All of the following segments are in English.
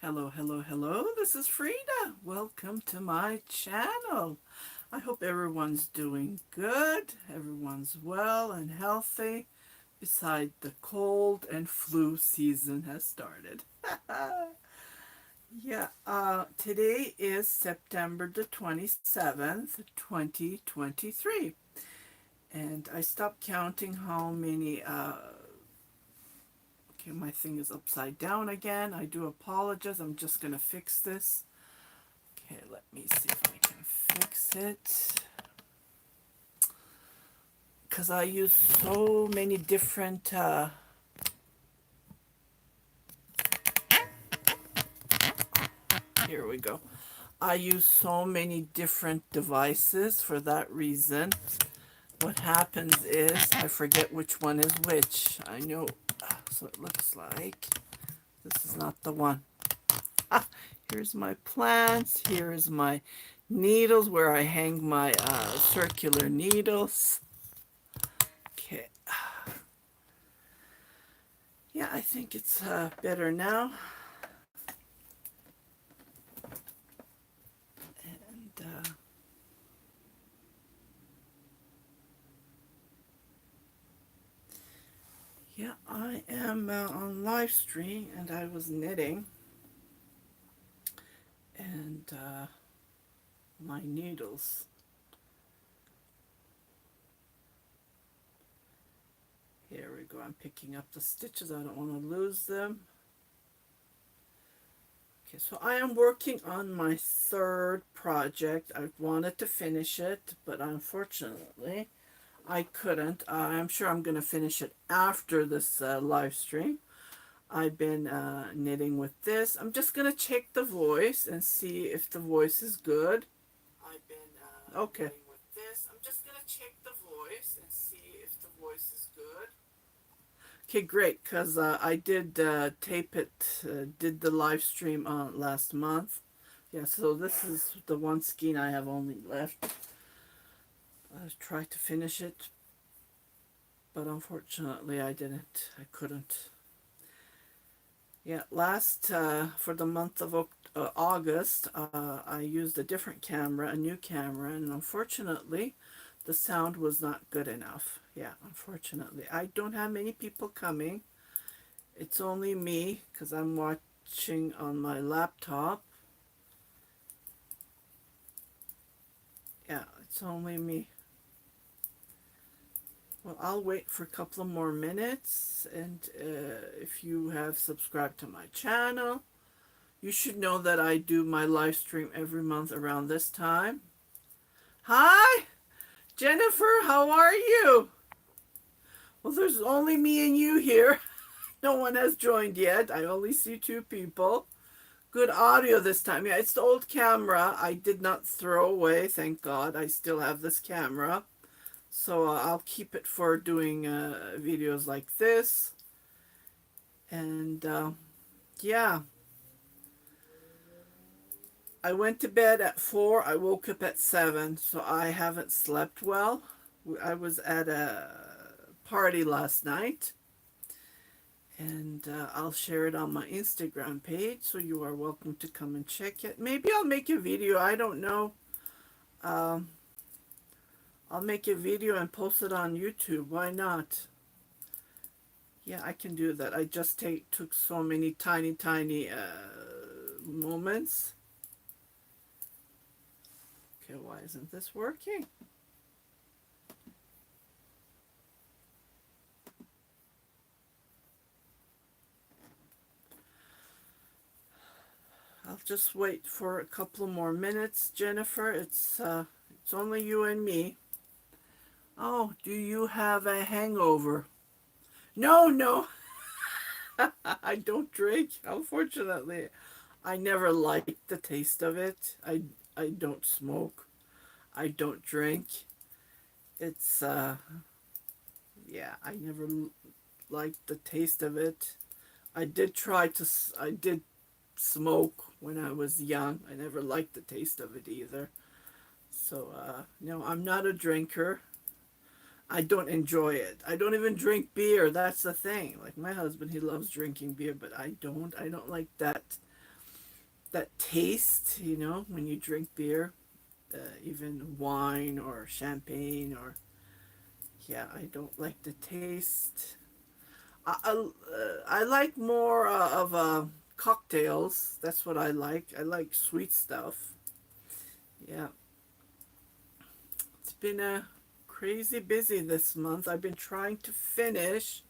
Hello, hello, hello. This is Frida. Welcome to my channel. I hope everyone's doing good, everyone's well and healthy, beside the cold and flu season has started. Today is September the 27th, 2023. And I stopped counting how many okay, my thing is upside down again. I do apologize. I'm just going to fix this. Okay, let me see if I can fix it. Because I use so many different, here we go. I use so many different devices for that reason. What happens is I forget which one is which. I know, so it looks like this is not the one. Ah, here's my plants. Here's my needles where I hang my circular needles. Okay. Yeah, I think it's better now. And yeah, I am on live stream and I was knitting. And my needles. Here we go. I'm picking up the stitches. I don't want to lose them. Okay, so I am working on my third project. I wanted to finish it, but unfortunately I couldn't. I'm sure I'm going to finish it after this live stream. I've been knitting with this. I'm just going to check the voice and see if the voice is good. I've been okay. Knitting with this. I'm just going to check the voice and see if the voice is good. Okay, great, because I did tape it, did the live stream last month. Yeah, so this is the one skein I have only left. I tried to finish it, but unfortunately I didn't. I couldn't. Yeah, for the month of August, I used a different camera, a new camera, and unfortunately the sound was not good enough. Yeah, unfortunately. I don't have many people coming. It's only me because I'm watching on my laptop. Yeah, it's only me. Well, I'll wait for a couple of more minutes, and if you have subscribed to my channel, you should know that I do my live stream every month around this time. Hi, Jennifer, how are you? Well, there's only me and you here. No one has joined yet. I only see two people. Good audio this time. Yeah, it's the old camera I did not throw away, thank God. I still have this camera. So I'll keep it for doing videos like this. And yeah, I went to bed at 4. I woke up at 7, so I haven't slept well. I was at a party last night. And I'll share it on my Instagram page, so you are welcome to come and check it. Maybe I'll make a video. I don't know. Um, I'll make a video and post it on YouTube. Why not? Yeah, I can do that. I just took so many tiny moments. Okay, why isn't this working? I'll just wait for a couple more minutes, Jennifer. It's only you and me. Oh, do you have a hangover? No, no. I don't drink, unfortunately. I never liked the taste of it. I don't smoke. I don't drink. It's yeah, I never liked the taste of it. I did smoke when I was young. I never liked the taste of it either. So no, I'm not a drinker. I don't enjoy it. I don't even drink beer. That's the thing. Like my husband, he loves drinking beer, but I don't. I don't like that. that taste, when you drink beer, even wine or champagne or yeah, I don't like the taste. I like more of cocktails. That's what I like. I like sweet stuff. Yeah, it's been a crazy busy this month. I've been trying to finish.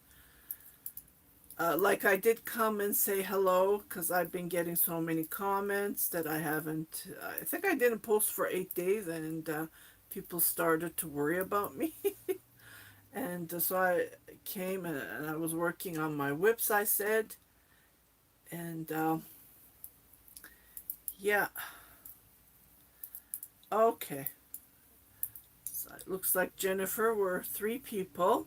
Like I did come and say hello because I've been getting so many comments that I haven't. I think I didn't post for 8 days, and people started to worry about me. And so I came and I was working on my whips, I said. And yeah, okay. So it looks like Jennifer, we're three people.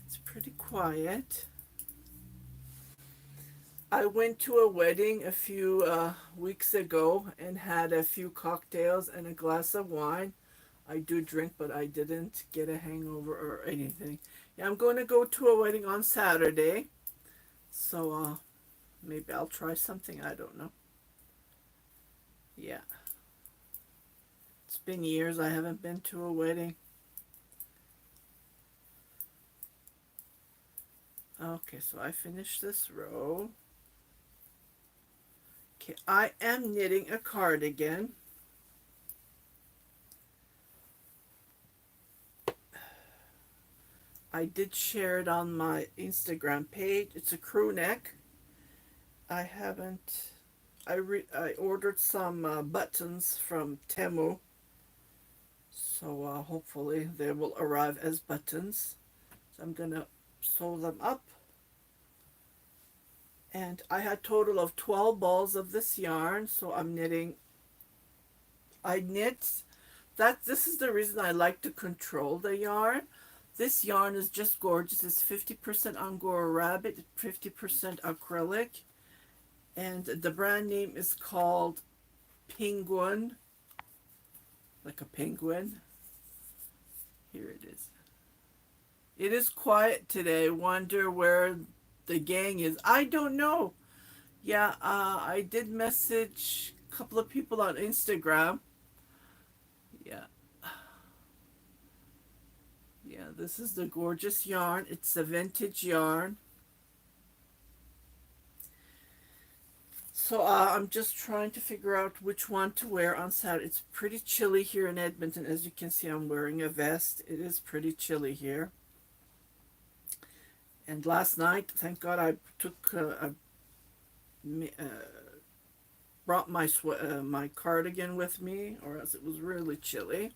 It's pretty quiet. I went to a wedding a few weeks ago and had a few cocktails and a glass of wine. I do drink, but I didn't get a hangover or anything. Yeah, I'm going to go to a wedding on Saturday, so maybe I'll try something. I don't know. Yeah, it's been years I haven't been to a wedding. Okay, so I finished this row. Okay, I am knitting a cardigan. I did share it on my Instagram page. It's a crew neck. I haven't. I ordered some buttons from Temu, so hopefully they will arrive as buttons. So I'm gonna sew them up. And I had a total of 12 balls of this yarn, so I'm knitting. I knit that. This is the reason I like to control the yarn. This yarn is just gorgeous. It's 50% Angora Rabbit, 50% acrylic, and the brand name is called Penguin, like a penguin. Here it is. It is quiet today. Wonder where the gang is. I don't know. Yeah, I did message a couple of people on Instagram. Yeah, yeah, this is the gorgeous yarn. It's a vintage yarn. So I'm just trying to figure out which one to wear on Saturday. It's pretty chilly here in Edmonton. As you can see, I'm wearing a vest. It is pretty chilly here. And last night, thank God, I brought my cardigan with me, or else it was really chilly.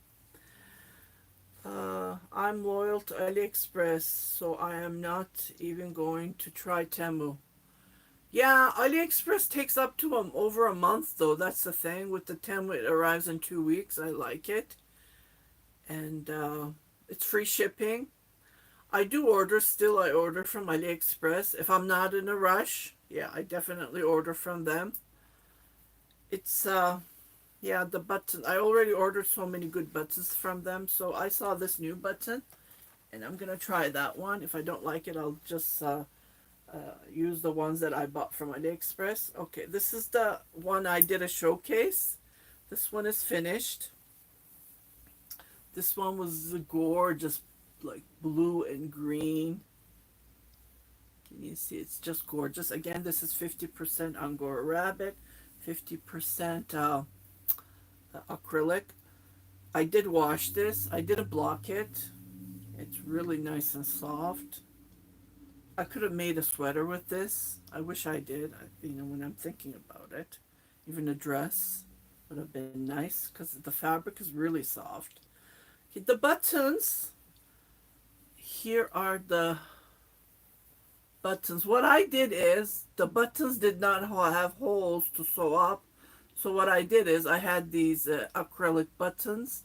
I'm loyal to AliExpress, so I am not even going to try Temu. Yeah, AliExpress takes up to over a month though. That's the thing with the Temu. It arrives in 2 weeks. I like it, and it's free shipping. I do order still. I order from AliExpress if I'm not in a rush. Yeah, I definitely order from them. It's yeah, the button. I already ordered so many good buttons from them. So I saw this new button, and I'm gonna try that one. If I don't like it, I'll just use the ones that I bought from AliExpress. Okay, this is the one I did a showcase. This one is finished. This one was gorgeous, like blue and green. Can you see? It's just gorgeous. Again, this is 50% Angora Rabbit, 50% acrylic. I did wash this. I didn't block it. It's really nice and soft. I could have made a sweater with this. I wish I did. When I'm thinking about it, even a dress would have been nice because the fabric is really soft. Okay, the buttons. Here are the buttons. What I did is the buttons did not have holes to sew up. So what I did is I had these acrylic buttons.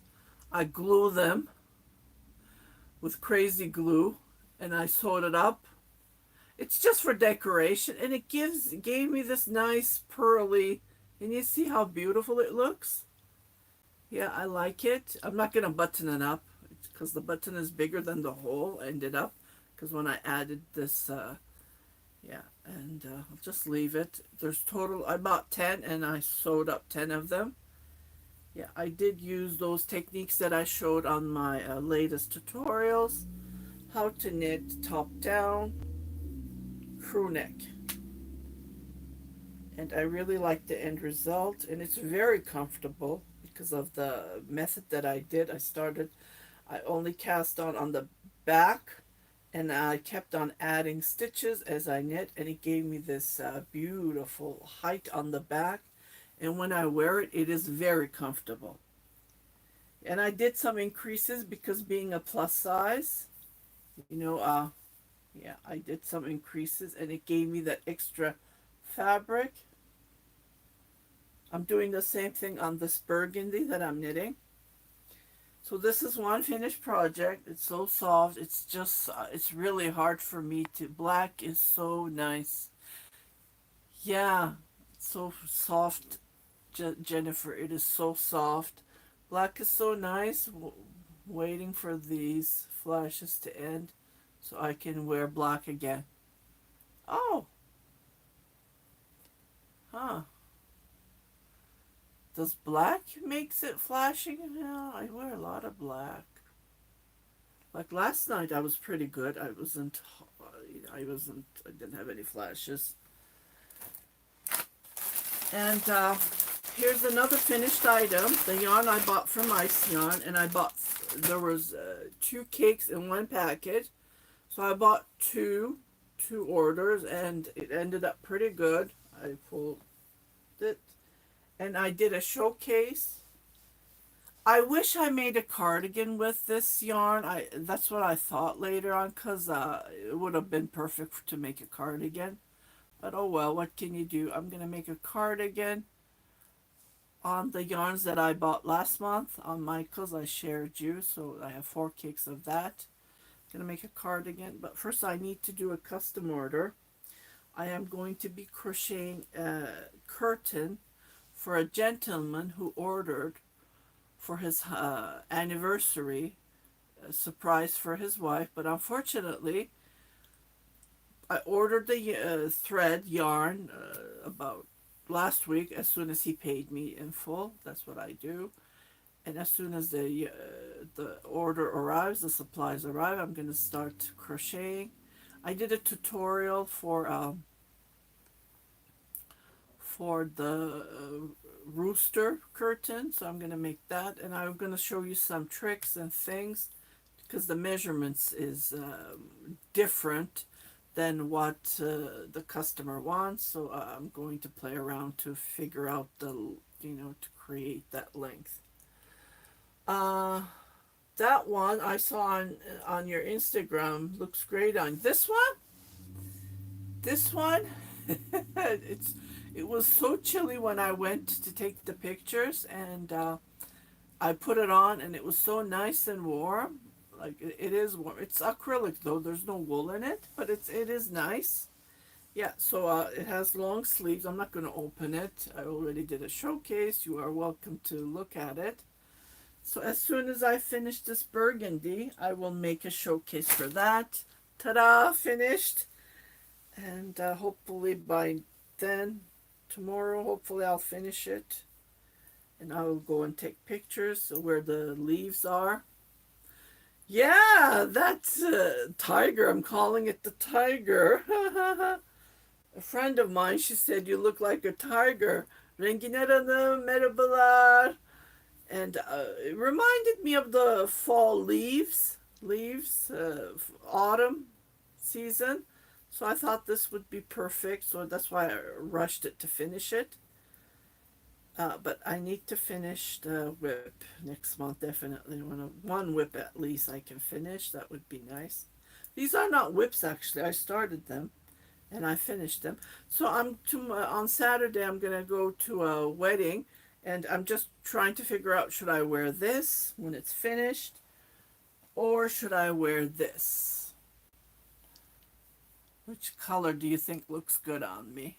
I glue them with crazy glue and I sewed it up. It's just for decoration and it gave me this nice pearly, and you see how beautiful it looks? Yeah, I like it. I'm not going to button it up. because the button is bigger than the hole ended up, because when I added this, yeah, and I'll just leave it. There's total, I bought 10 and I sewed up 10 of them. Yeah, I did use those techniques that I showed on my latest tutorials. How to knit top down crew neck. And I really like the end result, and it's very comfortable because of the method that I did. I only cast on the back, and I kept on adding stitches as I knit, and it gave me this beautiful height on the back. And when I wear it, it is very comfortable. And I did some increases because being a plus size, you know, yeah, I did some increases and it gave me that extra fabric. I'm doing the same thing on this burgundy that I'm knitting. So this is one finished project. It's so soft. It's just, it's really hard for me to, black is so nice. Yeah, it's so soft, Jennifer. It is so soft. Black is so nice. Waiting for these flashes to end so I can wear black again. Oh, huh. Does black makes it flashing? Yeah, I wear a lot of black. Like last night, I was pretty good. I didn't have any flashes. And here's another finished item. The yarn I bought from Ice Yarn, and there was 2 cakes in one package. So I bought two orders, and it ended up pretty good. I pulled it, and I did a showcase. I wish I made a cardigan with this yarn. That's what I thought later on, because it would have been perfect to make a cardigan. But oh well, what can you do? I'm going to make a cardigan on the yarns that I bought last month on Michael's. I shared you, so I have 4 cakes of that. I'm going to make a cardigan, but first I need to do a custom order. I am going to be crocheting a curtain for a gentleman who ordered for his anniversary, a surprise for his wife, but unfortunately I ordered the thread yarn about last week as soon as he paid me in full. That's what I do. And as soon as the order arrives, the supplies arrive, I'm going to start crocheting. I did a tutorial for the rooster curtain, so I'm going to make that, and I'm going to show you some tricks and things because the measurements is different than what the customer wants, so I'm going to play around to figure out to create that length. That one I saw on your Instagram looks great on this one. This one, it was so chilly when I went to take the pictures, and I put it on, and it was so nice and warm. Like it is warm. It's acrylic though. There's no wool in it, but it is nice. Yeah. So it has long sleeves. I'm not going to open it. I already did a showcase. You are welcome to look at it. So as soon as I finish this burgundy, I will make a showcase for that. Ta-da! Finished. And hopefully by then, tomorrow, hopefully I'll finish it. And I will go and take pictures of where the leaves are. Yeah, that's tiger. I'm calling it the tiger. A friend of mine, she said, you look like a tiger. Rengiler Hanım, merhabalar. And it reminded me of the fall leaves, autumn season. So I thought this would be perfect. So that's why I rushed it to finish it. But I need to finish the whip next month, definitely. One whip at least I can finish. That would be nice. These are not whips, actually. I started them and I finished them. So on Saturday, I'm going to go to a wedding. And I'm just trying to figure out, should I wear this when it's finished? Or should I wear this? Which color do you think looks good on me?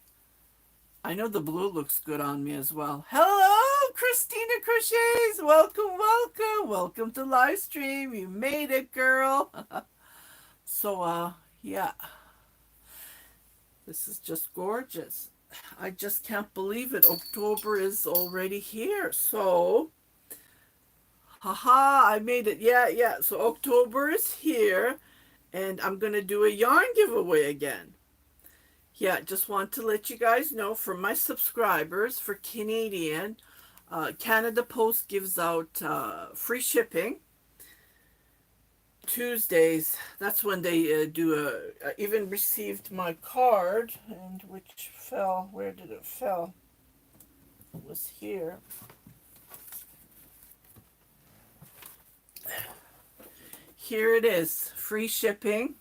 I know the blue looks good on me as well. Hello, Christina Crochets! Welcome, welcome, welcome to live stream. You made it, girl. So, yeah, this is just gorgeous. I just can't believe it. October is already here. So, haha, I made it. Yeah, yeah. So, October is here, and I'm going to do a yarn giveaway again. Yeah, just want to let you guys know for my subscribers, for Canadian, Canada Post gives out free shipping Tuesdays. That's when they do I even received my card, and which fell. Where did it fell? It was here. Here it is, free shipping.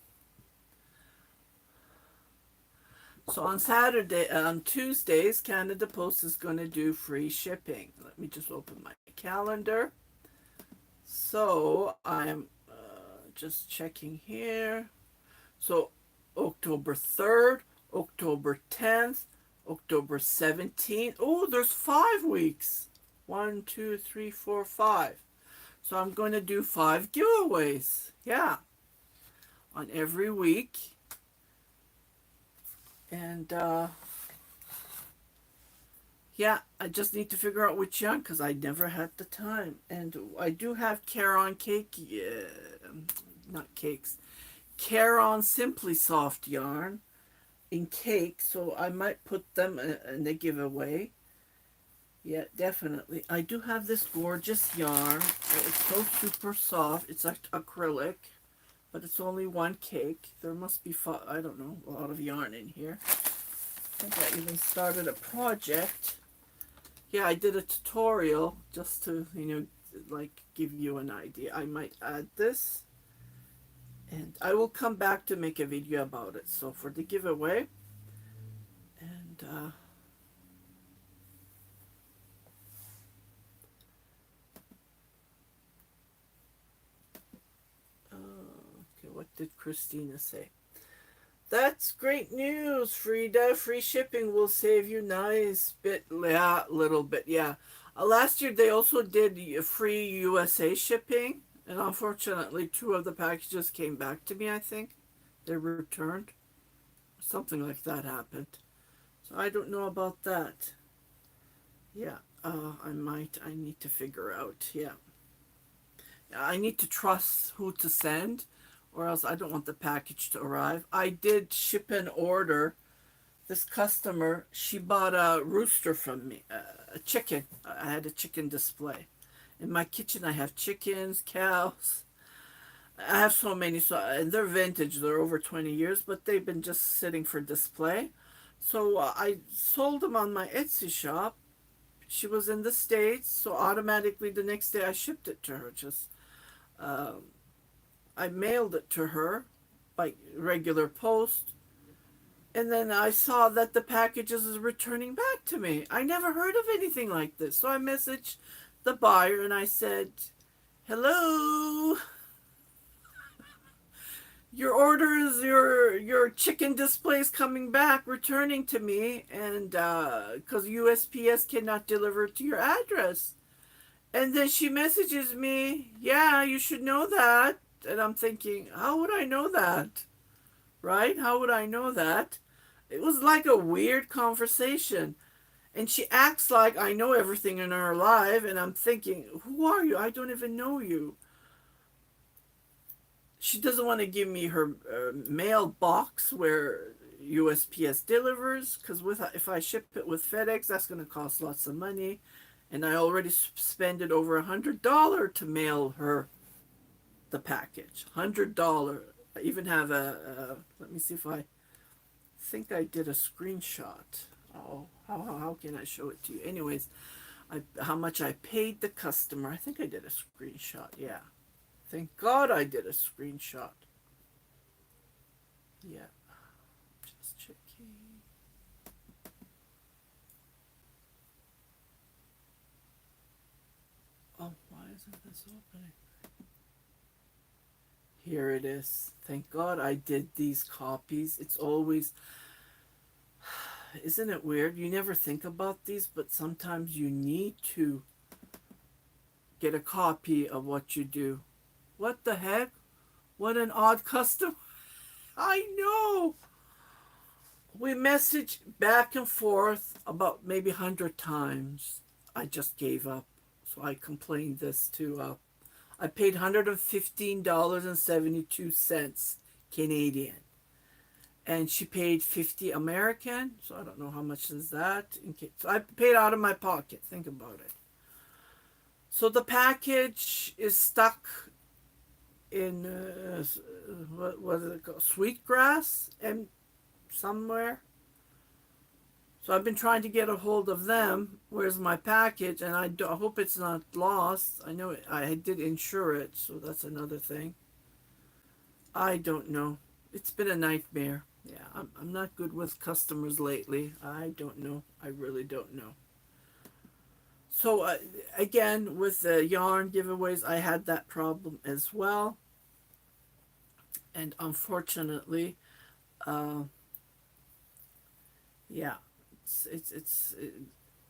So on Tuesdays, Canada Post is going to do free shipping. Let me just open my calendar. So I'm just checking here. So October 3rd, October 10th, October 17th. Oh, there's 5 weeks. 1, 2, 3, 4, 5. So I'm going to do 5 giveaways. Yeah. On every week. And yeah, I just need to figure out which yarn because I never had the time. And I do have Caron cake, not cakes, Caron Simply Soft yarn in cake, so I might put them in the giveaway. Yeah, definitely. I do have this gorgeous yarn. It's so super soft. It's like acrylic, but it's only 1 cake. There must be, I don't know, a lot of yarn in here. I think I even started a project. Yeah, I did a tutorial just to, like give you an idea. I might add this, and I will come back to make a video about it. So for the giveaway, and okay, what did Christina say? That's great news, Frida. Free shipping will save you nice bit, yeah, little bit, yeah. Last year they also did free USA shipping, and unfortunately 2 of the packages came back to me, I think. They returned. Something like that happened. So I don't know about that. Yeah, I need to figure out, yeah. I need to trust who to send, or else I don't want the package to arrive. I did ship an order. This customer, she bought a rooster from me, a chicken. I had a chicken display. In my kitchen, I have chickens, cows. I have so many, and they're vintage. They're over 20 years, but they've been just sitting for display. So I sold them on my Etsy shop. She was in the States, so automatically the next day I shipped it to her. Just I mailed it to her by regular post, and then I saw that the packages is returning back to me. I never heard of anything like this, so I messaged the buyer and I said, "Hello, your orders, your chicken displays coming back, returning to me, and because USPS cannot deliver to your address." And then she messages me, "Yeah, you should know that." And I'm thinking, how would I know that? Right? How would I know that? It was like a weird conversation. And she acts like I know everything in her life. And I'm thinking, who are you? I don't even know you. She doesn't want to give me her mailbox where USPS delivers. Because if I ship it with FedEx, that's going to cost lots of money. And I already spent it over $100 to mail her the package. $100. I even have let me see if I think I did a screenshot. Oh, how can I show it to you? Anyways, how much I paid the customer. I think I did a screenshot. Yeah. Thank God I did a screenshot. Yeah. Just checking. Oh, why isn't this opening? Here it is. Thank God I did these copies. It's always, isn't it weird? You never think about these, but sometimes you need to get a copy of what you do. What the heck? What an odd custom. I know. We messaged back and forth about maybe 100 times. I just gave up. So I complained this to, I paid $115.72 Canadian. And she paid 50 American. So I don't know how much is that. So I paid out of my pocket. Think about it. So the package is stuck in, what is it called? Sweetgrass and somewhere. So I've been trying to get a hold of them. Where's my package? And I hope it's not lost. I know I did insure it, so that's another thing. I don't know. It's been a nightmare. Yeah, I'm not good with customers lately. I don't know. I really don't know. So again, with the yarn giveaways, I had that problem as well. And unfortunately, uh, yeah,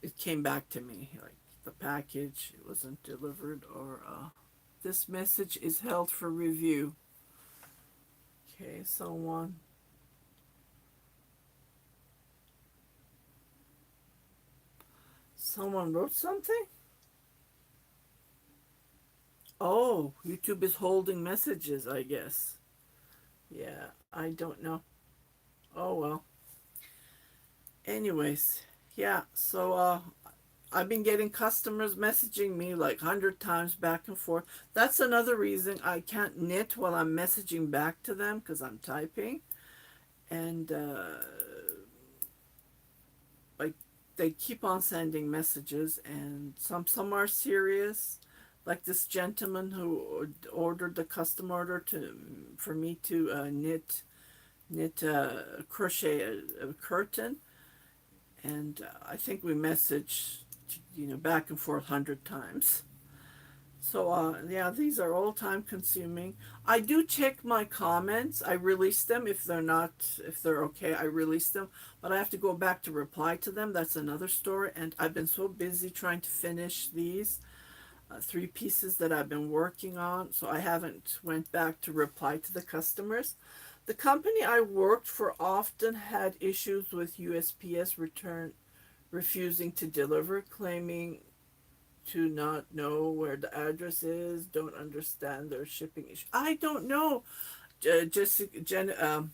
it came back to me like the package it wasn't delivered, or this message is held for review. Okay, someone wrote something. Oh, YouTube is holding messages, I guess. Yeah, I don't know. Oh well. Anyways, yeah, so I've been getting customers messaging me like 100 times back and forth. That's another reason I can't knit while I'm messaging back to them, because I'm typing. And like they keep on sending messages, and some are serious. Like this gentleman who ordered the custom order to for me to knit crochet a curtain, and I think we messaged, back and forth 100 times. So yeah, these are all time consuming. I do check my comments. I release them if they're okay. I release them, but I have to go back to reply to them. That's another story. And I've been so busy trying to finish these three pieces that I've been working on, so I haven't went back to reply to the customers. The company I worked for often had issues with USPS return refusing to deliver, claiming to not know where the address is, don't understand their shipping issue. I don't know. Jessica,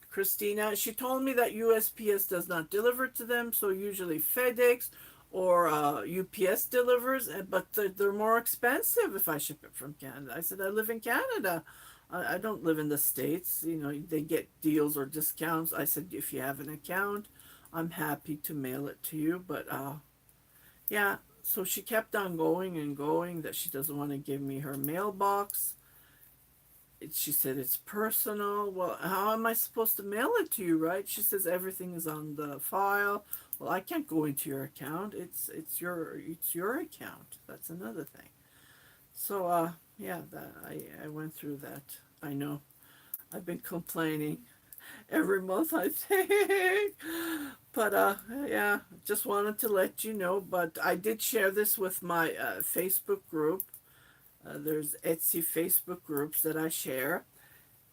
Christina, she told me that USPS does not deliver to them, so usually FedEx or UPS delivers, but they're more expensive if I ship it from Canada. I said, I live in Canada. I don't live in the States. They get deals or discounts. I said, if you have an account, I'm happy to mail it to you. But yeah, so she kept on going and going that she doesn't want to give me her mailbox. She said it's personal. Well, how am I supposed to mail it to you, right? She says everything is on the file. Well, I can't go into your account. It's your account. That's another thing. So yeah, that I went through that. I know. I've been complaining every month, I think. But yeah, just wanted to let you know. But I did share this with my Facebook group. There's Etsy Facebook groups that I share,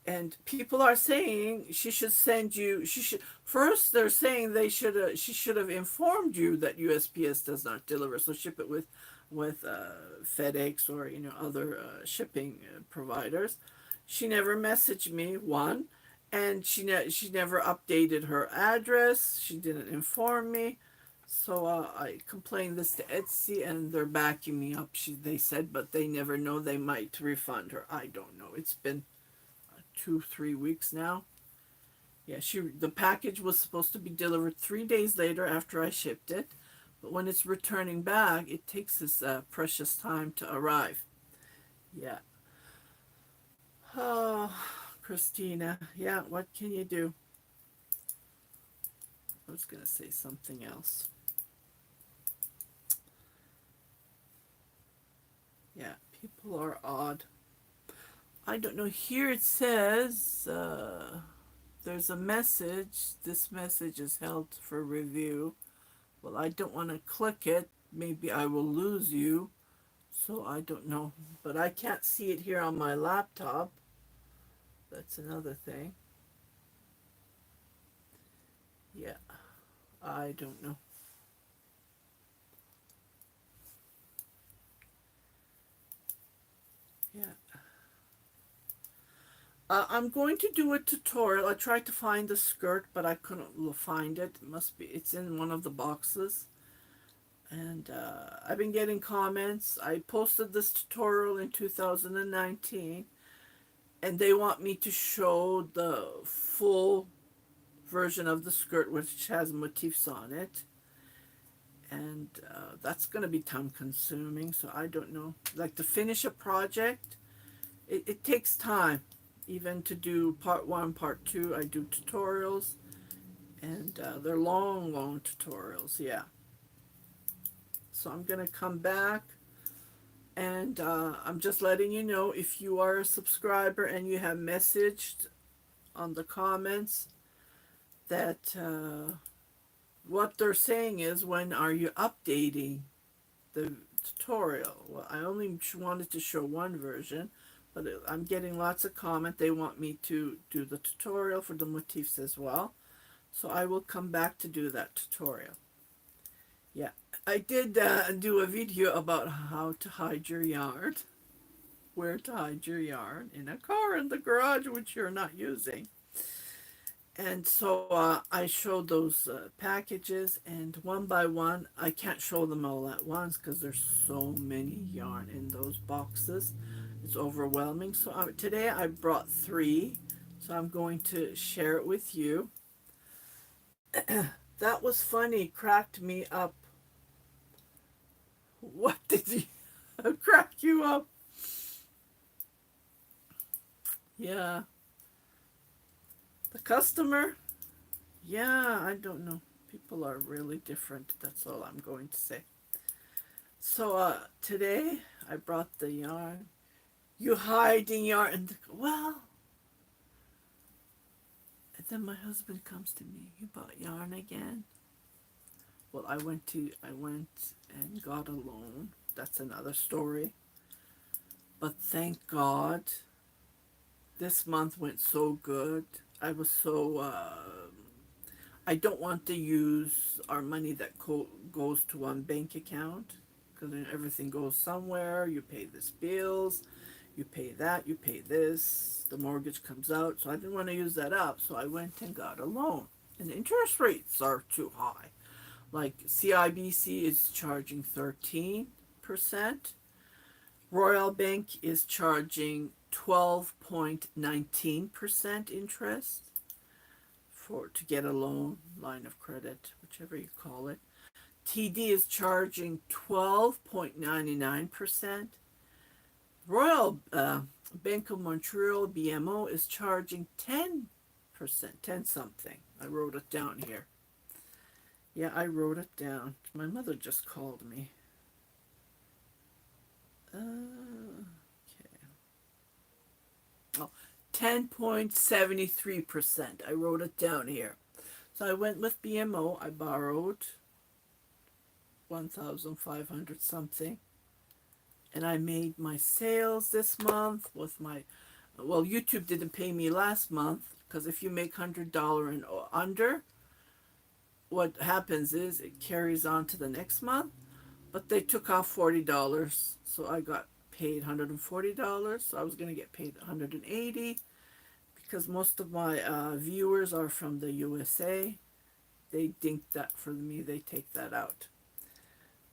and people are saying she should send you. She should first. They're saying she should have informed you that USPS does not deliver. So ship it with FedEx or other shipping providers. She never messaged me one, and she never updated her address. She didn't inform me. So I complained this to Etsy, and they're backing me up. They said, but they never know. They might refund her. I don't know. It's been 2-3 weeks now. Yeah, the package was supposed to be delivered 3 days later after I shipped it, but when it's returning back, it takes this precious time to arrive. Yeah. Oh, Christina. Yeah, what can you do? I was gonna say something else. Yeah, people are odd. I don't know. Here it says There's a message. This message is held for review. Well, I don't want to click it. Maybe I will lose you. So I don't know. But I can't see it here on my laptop. That's another thing. Yeah, I don't know. Yeah. I'm going to do a tutorial. I tried to find the skirt, but I couldn't find it. It must be, it's in one of the boxes. And I've been getting comments. I posted this tutorial in 2019, and they want me to show the full version of the skirt, which has motifs on it. And that's going to be time consuming, so I don't know. Like to finish a project, it takes time. Even to do part one, part two, I do tutorials, and they're long, long tutorials, yeah. So I'm going to come back, and I'm just letting you know, if you are a subscriber and you have messaged on the comments that what they're saying is, when are you updating the tutorial? Well, I only wanted to show one version, but I'm getting lots of comment. They want me to do the tutorial for the motifs as well. So I will come back to do that tutorial. Yeah, I did do a video about how to hide your yarn, where to hide your yarn in a car in the garage which you're not using. And so I showed those packages, and one by one, I can't show them all at once because there's so many yarn in those boxes. It's overwhelming. So today I brought three, so I'm going to share it with you. That was funny, cracked me up. What did he crack you up? Yeah, the customer. Yeah, I don't know. People are really different. That's all I'm going to say. So today I brought the yarn. You hiding yarn? And well, and then my husband comes to me. You bought yarn again? Well, I went and got a loan. That's another story. But thank God, this month went so good. I was so I don't want to use our money that goes to one bank account, because then everything goes somewhere. You pay this bills, you pay that, you pay this, the mortgage comes out. So I didn't want to use that up, so I went and got a loan. And the interest rates are too high. Like CIBC is charging 13%. Royal Bank is charging 12.19% interest for to get a loan, line of credit, whichever you call it. TD is charging 12.99%. Royal Bank of Montreal, BMO, is charging 10%, 10 something. I wrote it down here. Yeah, I wrote it down. My mother just called me. Okay. Oh, 10.73%. I wrote it down here. So I went with BMO. I borrowed 1,500 something. And I made my sales this month with my, well, YouTube didn't pay me last month, because if you make $100 and under, what happens is it carries on to the next month. But they took off $40, so I got paid $140. So I was going to get paid $180, because most of my viewers are from the USA. They dink that for me. They take that out.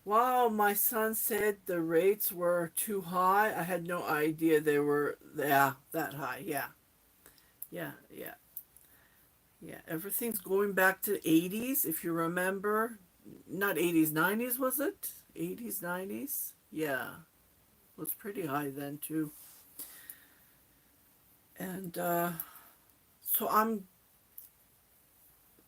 Wow, my son said the rates were too high. I had no idea they were, yeah, that high. Yeah, yeah, yeah, yeah. Everything's going back to 80s, if you remember. Not 80s, 90s, was it? 80s, 90s? Yeah, it was pretty high then too. And so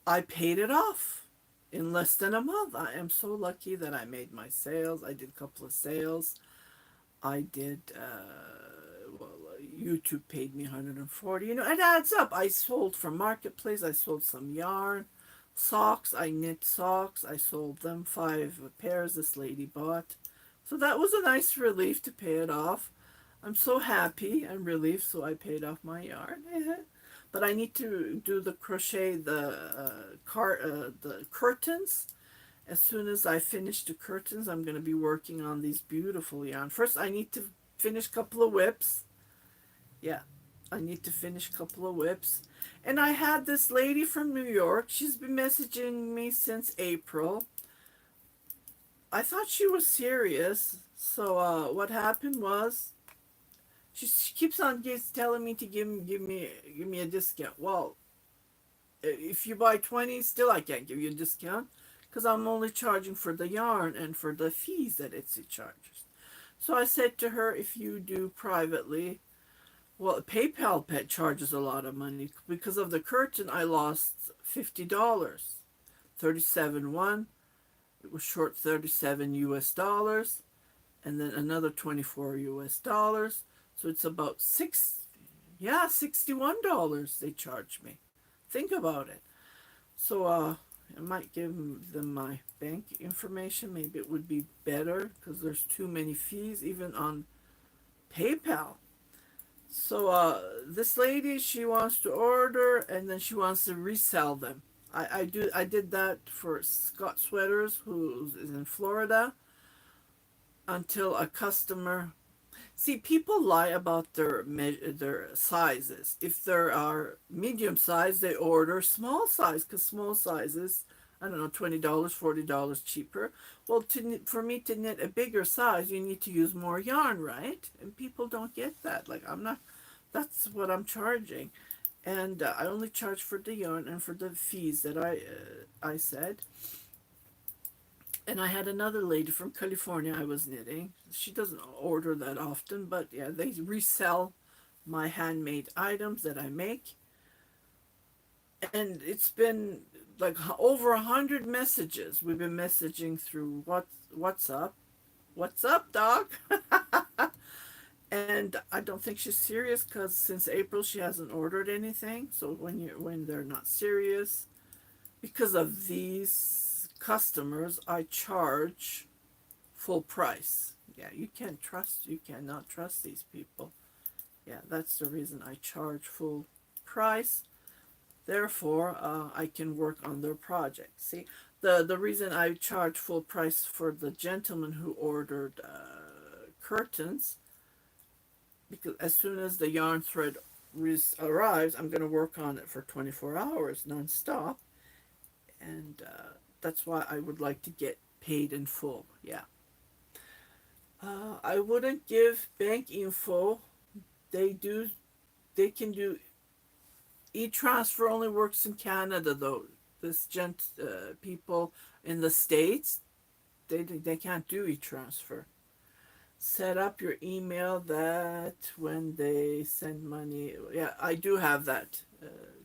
I paid it off in less than a month. I am so lucky that I made my sales. I did a couple of sales. I did, well, YouTube paid me 140. You know, it adds up. I sold from Marketplace. I sold some yarn, socks. I knit socks. I sold them 5 pairs this lady bought. So that was a nice relief to pay it off. I'm so happy and relieved, so I paid off my yarn. But I need to do the crochet the curtains. As soon as I finish the curtains, I'm going to be working on these beautiful yarn. First, I need to finish a couple of whips. Yeah, I need to finish a couple of whips. And I had this lady from New York. She's been messaging me since April. I thought she was serious. So what happened was she keeps on telling me to give me a discount. Well, if you buy 20, still I can't give you a discount because I'm only charging for the yarn and for the fees that Etsy charges. So I said to her, if you do privately, well, PayPal pet charges a lot of money. Because of the curtain, I lost $50. 37 one. It was short 37 US dollars. And then another 24 US dollars. So it's about $61 they charge me. Think about it. So I might give them my bank information. Maybe it would be better because there's too many fees even on PayPal. So this lady, she wants to order and then she wants to resell them. I did that for Scott Sweaters, who is in Florida, until a customer. See, people lie about their sizes. If there are medium size, they order small size because small sizes, I don't know, $20, $40 cheaper. Well, for me to knit a bigger size, you need to use more yarn, right? And people don't get that. Like, that's what I'm charging. And I only charge for the yarn and for the fees that I said. And I had another lady from California I was knitting. She doesn't order that often, but yeah, they resell my handmade items that I make. And it's been like over 100 messages. We've been messaging through WhatsApp. What's up, Doc? And I don't think she's serious because since April she hasn't ordered anything. So when they're not serious, because of these customers, I charge full price. Yeah, you cannot trust these people. Yeah, that's the reason I charge full price. Therefore, I can work on their project. See, the reason I charge full price for the gentleman who ordered curtains, because as soon as the yarn thread arrives, I'm going to work on it for 24 hours non-stop. And that's why I would like to get paid in full. Yeah. I wouldn't give bank info. They can do e-transfer. Only works in Canada though. This people in the States, they can't do e-transfer. Set up your email that when they send money. Yeah, I do have that,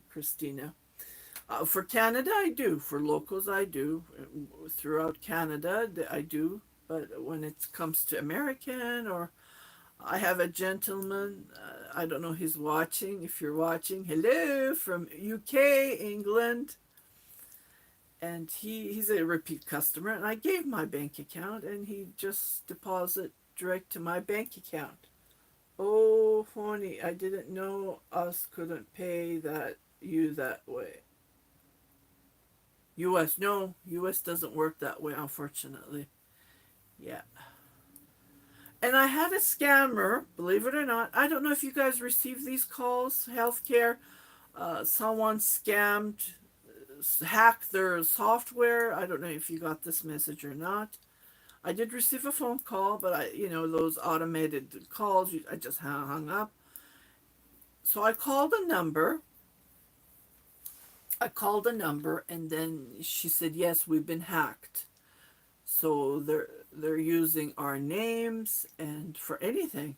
Christina. For Canada, I do. For locals, I do. Throughout Canada, I do. But when it comes to American, or I have a gentleman, I don't know, he's watching. If you're watching, hello from UK, England. And he's a repeat customer, and I gave my bank account, and he just deposited direct to my bank account. Oh, honey, I didn't know us couldn't pay you that way. US, no, US doesn't work that way, unfortunately. Yeah. And I had a scammer, believe it or not. I don't know if you guys receive these calls, healthcare. Someone scammed, hacked their software. I don't know if you got this message or not. I did receive a phone call, but those automated calls, I just hung up. So I called a number. And then she said, yes, we've been hacked. So they're using our names and for anything.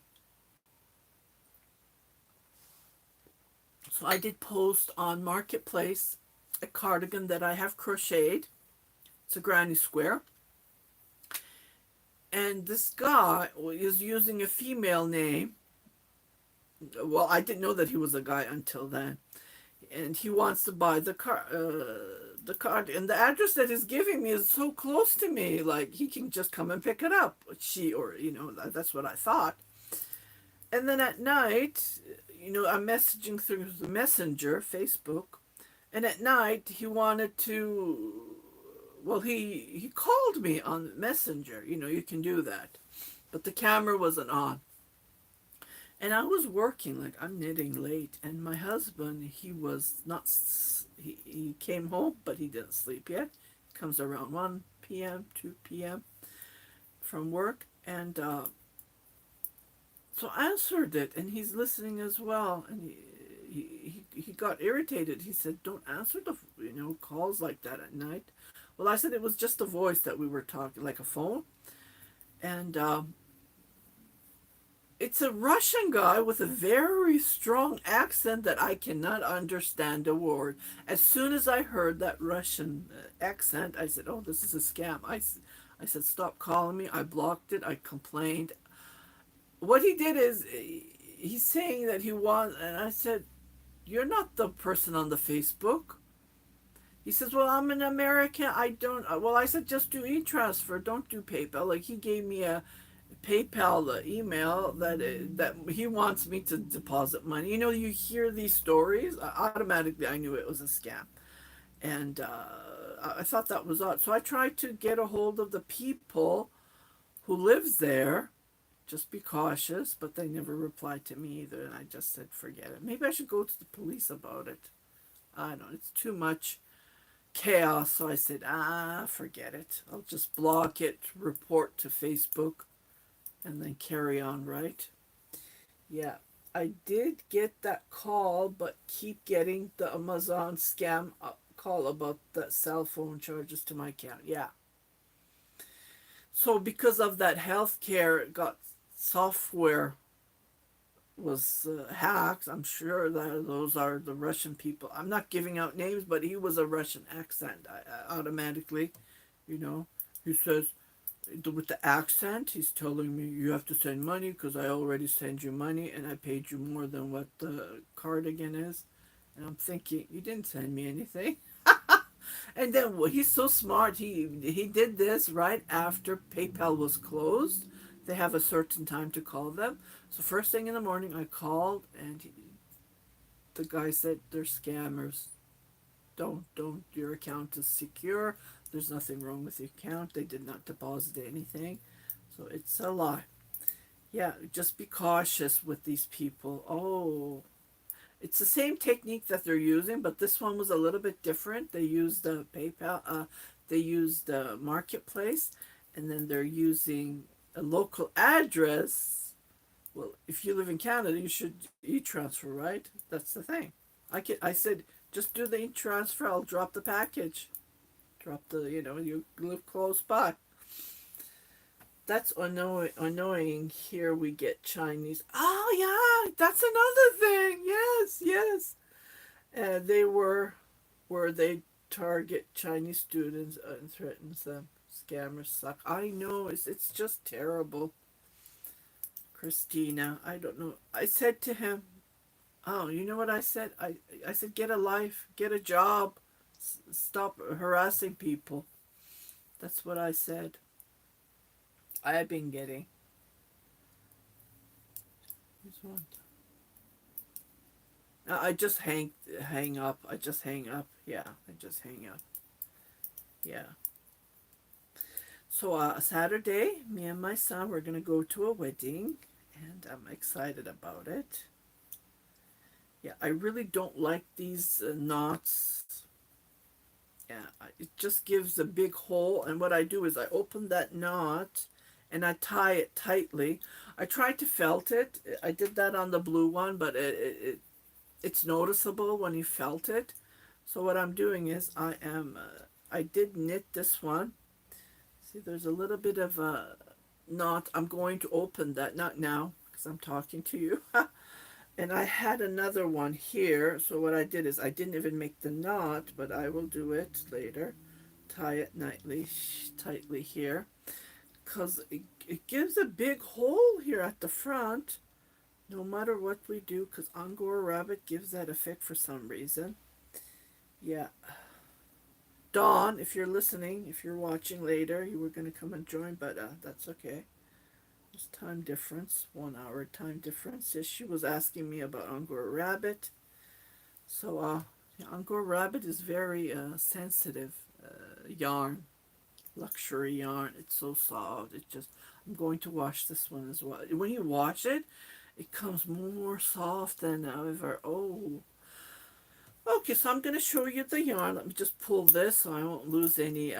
So I did post on Marketplace a cardigan that I have crocheted. It's a granny square. And this guy is using a female name. Well, I didn't know that he was a guy until then, and he wants to buy the card, and the address that he's giving me is so close to me, like he can just come and pick it up. She or that's what I thought. And then at night, I'm messaging through the messenger, Facebook, and at night he wanted to. Well, he called me on Messenger. You can do that, but the camera wasn't on. And I was working, like I'm knitting late, and my husband, he was not. He came home, but he didn't sleep yet. He comes around 1 p.m., 2 p.m. from work, and so I answered it, and he's listening as well, and he got irritated. He said, "Don't answer the calls like that at night." Well, I said it was just a voice that we were talking, like a phone, and it's a Russian guy with a very strong accent that I cannot understand a word. As soon as I heard that Russian accent, I said, "Oh, this is a scam." I said, "Stop calling me." I blocked it. I complained. What he did is he's saying that he wants, and I said, "You're not the person on the Facebook." He says, "Well, I'm an American. I don't." Well, I said, "Just do e-transfer. Don't do PayPal." Like he gave me a PayPal email that he wants me to deposit money. You hear these stories. Automatically, I knew it was a scam, and I thought that was odd. So I tried to get a hold of the people who lives there. Just be cautious, but they never replied to me either, and I just said, forget it. Maybe I should go to the police about it. I don't know. It's too much chaos. So I said, forget it. I'll just block it, report to Facebook, and then carry on, right? Yeah. I did get that call, but keep getting the Amazon scam call about the cell phone charges to my account. Yeah. So because of that healthcare, it got software was hacked. I'm sure that those are the Russian people. I'm not giving out names, but he was a Russian accent. Automatically, you know, he says with the accent, he's telling me you have to send money because I already sent you money and I paid you more than what the cardigan is. And I'm thinking, you didn't send me anything. And then well, he's so smart. He did this right after PayPal was closed. They have a certain time to call them. So first thing in the morning, I called, and the guy said they're scammers. Don't. Your account is secure. There's nothing wrong with the account. They did not deposit anything, so it's a lie. Yeah, just be cautious with these people. Oh, it's the same technique that they're using, but this one was a little bit different. They used the PayPal, they used the marketplace, and then they're using a local address. Well, if you live in Canada, you should e-transfer, right? That's the thing. I said, just do the e-transfer. I'll drop the package. Drop the, you live close by. That's annoying. Here we get Chinese. Oh yeah, that's another thing. Yes, yes. They where they target Chinese students and threatens them. Scammers suck. I know. It's just terrible. Christina, I don't know. I said to him, "Oh, you know what I said? I said get a life, get a job, stop harassing people." That's what I said. I have been getting. Here's one. I just hang up. I just hang up. Yeah, I just hang up. Yeah. So Saturday, me and my son, we're gonna go to a wedding, and I'm excited about it. Yeah, I really don't like these knots. Yeah, it just gives a big hole, and what I do is I open that knot, and I tie it tightly. I tried to felt it. I did that on the blue one, but it's noticeable when you felt it. So what I'm doing is I did knit this one. See, there's a little bit of a knot. I'm going to open that, not now, because I'm talking to you. And I had another one here. So what I did is I didn't even make the knot, but I will do it later. Tie it tightly here, because it gives a big hole here at the front. No matter what we do, because Angora Rabbit gives that effect for some reason. Yeah. Dawn, if you're listening, if you're watching later, you were going to come and join, but that's okay. There's time difference, 1 hour time difference. Yes, she was asking me about Angora Rabbit. So, yeah, Angora Rabbit is very sensitive yarn, luxury yarn. It's so soft. It just, I'm going to wash this one as well. When you wash it, it comes more soft than ever. Oh, okay. So I'm gonna show you the yarn. Let me just pull this so I won't lose any.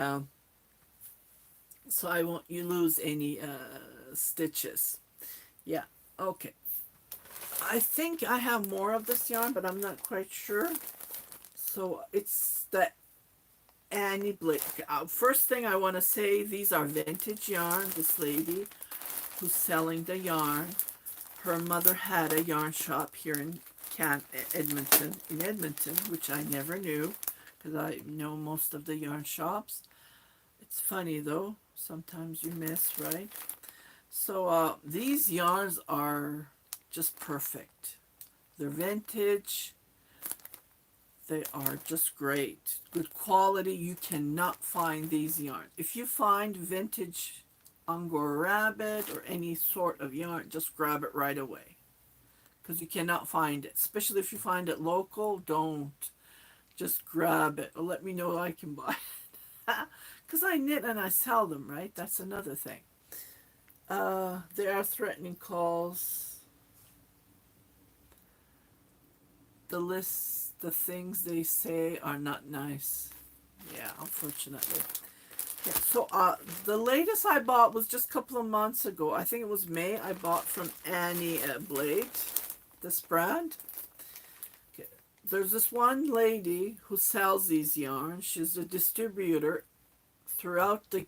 So I won't you lose any stitches. Yeah. Okay. I think I have more of this yarn, but I'm not quite sure. So it's the Annie Blake. First thing I want to say, these are vintage yarn. This lady who's selling the yarn, her mother had a yarn shop here in Edmonton, which I never knew because I know most of the yarn shops. It's funny though, sometimes you miss, right? So these yarns are just perfect. They're vintage. They are just great. Good quality. You cannot find these yarns. If you find vintage Angora Rabbit or any sort of yarn, just grab it right away. Because you cannot find it. Especially if you find it local, don't. Just grab it. Or let me know I can buy it. Because I knit and I sell them, right? That's another thing. There are threatening calls. The things they say are not nice. Yeah, unfortunately. Yeah, so the latest I bought was just a couple of months ago. I think it was May. I bought from Annie Blade, this brand. Okay. There's this one lady who sells these yarns. She's a distributor throughout the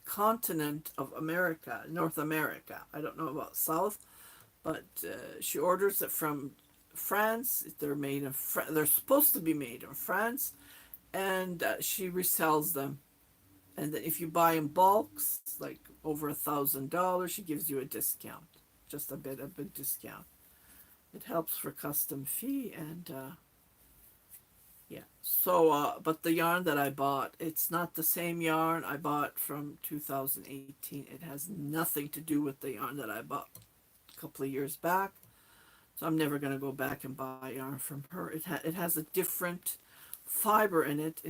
continent of America, North America. I don't know about South, but she orders it from France. They're made in they're supposed to be made in France, and she resells them. And then if you buy in bulks, like over $1,000, she gives you a discount, just a bit of a discount. It helps for custom fee and yeah. So, but the yarn that I bought, it's not the same yarn I bought from 2018. It has nothing to do with the yarn that I bought a couple of years back. So I'm never going to go back and buy yarn from her. It has a different fiber in it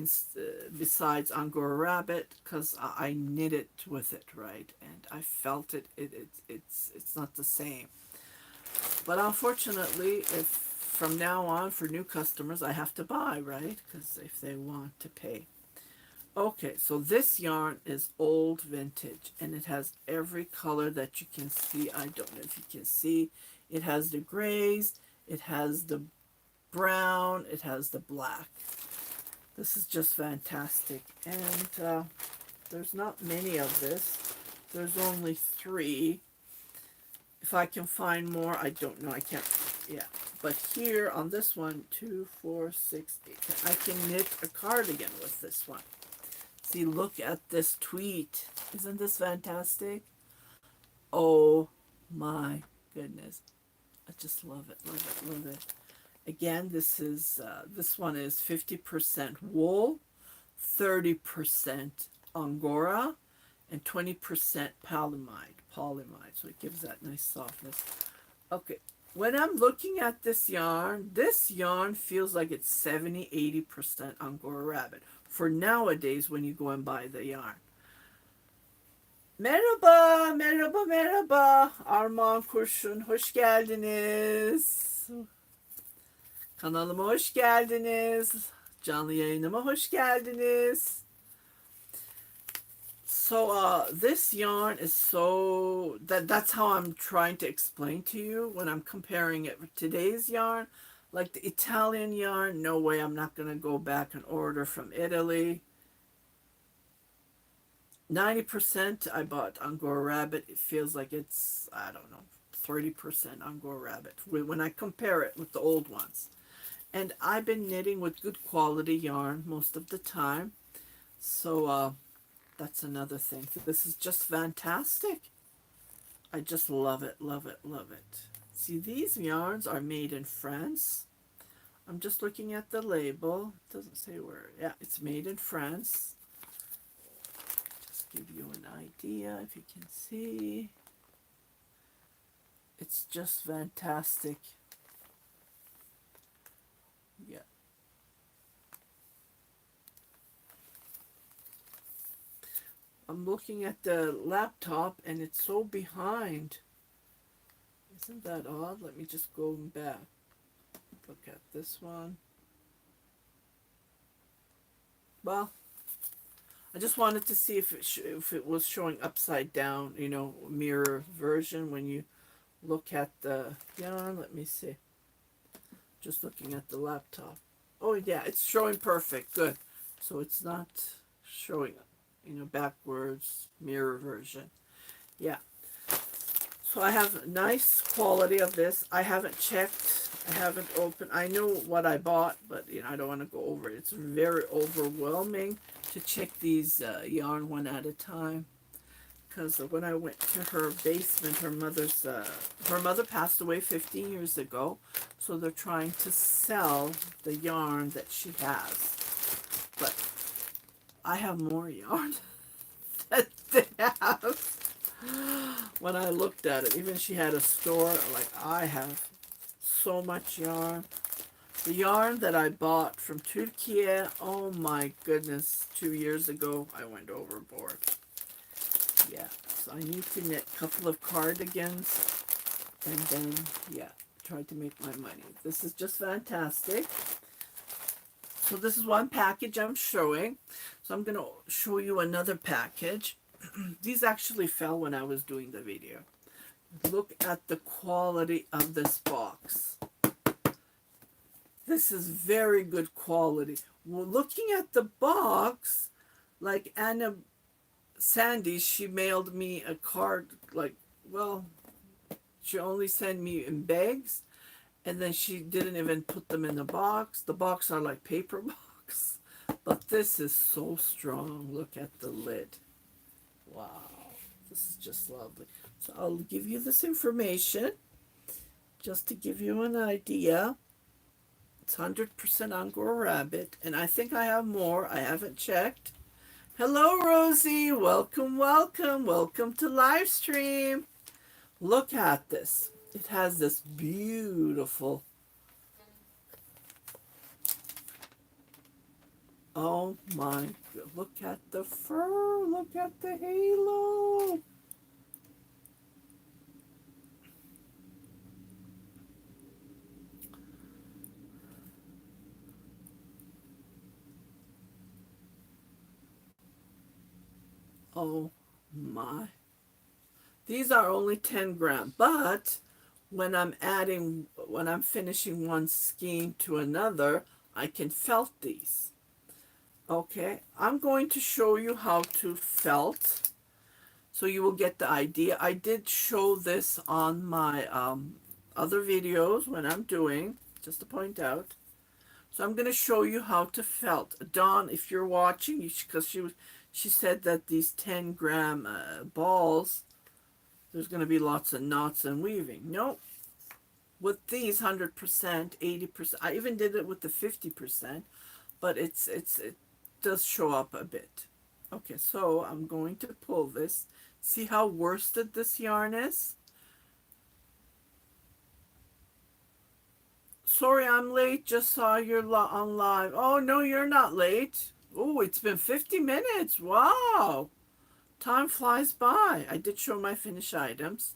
besides Angora Rabbit because I knit it with it, right? And I felt it's not the same. But unfortunately, if from now on for new customers I have to buy, right? Because if they want to pay. Okay, so this yarn is old vintage and it has every color that you can see. I don't know if you can see. It has the grays, it has the brown, it has the black. This is just fantastic. And there's not many of this. There's only 3. If I can find more, I don't know. I can't. Yeah. But here on this one, 2, 4, 6, 8. I can knit a cardigan with this one. See, look at this tweet. Isn't this fantastic? Oh my goodness. I just love it, love it, love it. Again, this one is 50% wool, 30% angora, and 20% polyamide. So it gives that nice softness. Okay, when I'm looking at this yarn feels like it's 70-80% Angora Rabbit. For nowadays when you go and buy the yarn. Merhaba, merhaba, merhaba. Armağan Kurşun, hoş geldiniz. Kanalıma hoş geldiniz. Canlı yayınıma hoş geldiniz. So this yarn is that's how I'm trying to explain to you when I'm comparing it with today's yarn. Like the Italian yarn, no way, I'm not going to go back and order from Italy. 90% I bought Angora Rabbit. It feels like it's, I don't know, 30% Angora Rabbit when I compare it with the old ones. And I've been knitting with good quality yarn most of the time. So that's another thing. This is just fantastic. I just love it, love it, love it. See, these yarns are made in France. I'm just looking at the label. It doesn't say where. Yeah, it's made in France. Just give you an idea if you can see. It's just fantastic. Yeah. I'm looking at the laptop and it's so behind. Isn't that odd? Let me just go back. Look at this one. Well, I just wanted to see if it was showing upside down, you know, mirror version when you look at the yarn. Let me see. Just looking at the laptop. Oh yeah, it's showing perfect. Good. So it's not showing, you know, backwards mirror version. Yeah. So I have nice quality of this. I haven't checked. I haven't opened. I know what I bought, but you know, I don't want to go over it. It's very overwhelming to check these yarn one at a time. Because when I went to her basement, her mother passed away 15 years ago, so they're trying to sell the yarn that she has. But I have more yarn that they have. When I looked at it, even she had a store, like I have so much yarn. The yarn that I bought from Turkey, oh my goodness, 2 years ago, I went overboard. Yeah, so I need to knit a couple of cardigans and then, yeah, try to make my money. This is just fantastic. So this is one package I'm showing. So I'm going to show you another package. These actually fell when I was doing the video. Look at the quality of this box. This is very good quality. Well, looking at the box, like Anna Sandy, she mailed me a card, like, well, she only sent me in bags, and then she didn't even put them in the box. The box are like paper box, but this is so strong. Look at the lid. Wow, this is just lovely. So I'll give you this information just to give you an idea. It's 100% Angora Rabbit, and I think I have more. I haven't checked. Hello, Rosie. Welcome, welcome. Welcome to live stream. Look at this. It has this beautiful... Oh my God. Look at the fur. Look at the halo. Oh my. These are only 10 grams, but when I'm finishing one skein to another, I can felt these. Okay, I'm going to show you how to felt so you will get the idea. I did show this on my other videos when I'm doing, just to point out. So I'm going to show you how to felt. Dawn, if you're watching, because she said that these 10-gram balls, there's going to be lots of knots and weaving. Nope. With these 100%, 80%, I even did it with the 50%, but it does show up a bit. Okay, so I'm going to pull this. See how worsted this yarn is? Sorry, I'm late. Just saw you're on live. Oh, no, you're not late. Oh, it's been 50 minutes. Wow. Time flies by. I did show my finished items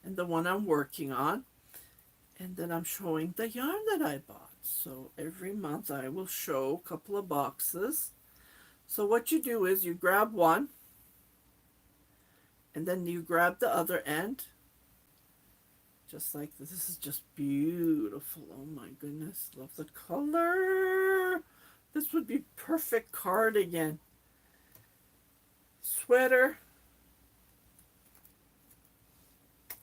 and the one I'm working on. And then I'm showing the yarn that I bought. So every month I will show a couple of boxes. So what you do is you grab one and then you grab the other end. Just like this. This is just beautiful. Oh my goodness. Love the color. This would be perfect cardigan. Sweater.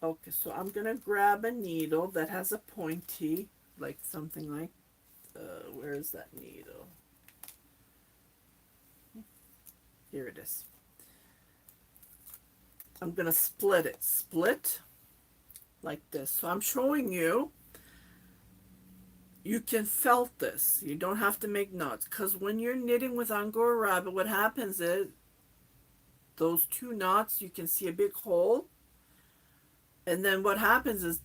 Okay, so I'm going to grab a needle that has a pointy, like something like, where is that needle? Here it is. I'm going to split it. Split. like this. So I'm showing you, you can felt this. You don't have to make knots, because when you're knitting with Angora Rabbit, what happens is those two knots, you can see a big hole, and then what happens is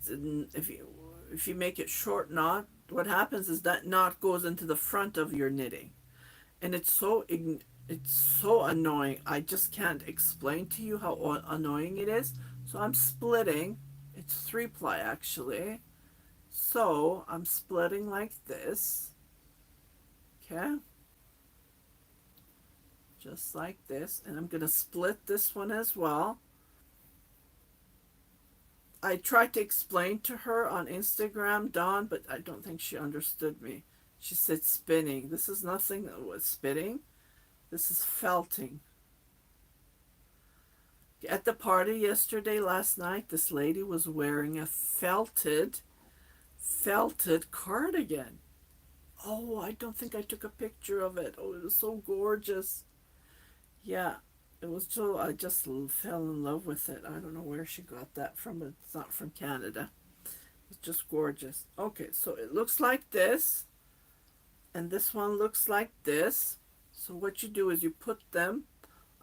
if you make it short knot, what happens is that knot goes into the front of your knitting, and it's so annoying. I just can't explain to you how annoying it is. So I'm splitting. It's 3-ply actually. So I'm splitting like this. Okay. Just like this. And I'm going to split this one as well. I tried to explain to her on Instagram, Dawn, but I don't think she understood me. She said spinning. This is nothing that was spinning. This is felting. At the party yesterday, last night, this lady was wearing a felted cardigan. Oh, I don't think I took a picture of it. Oh, it was so gorgeous. Yeah, it was so, I just fell in love with it. I don't know where she got that from, but it's not from Canada. It's just gorgeous. Okay, so it looks like this, and this one looks like this. So what you do is you put them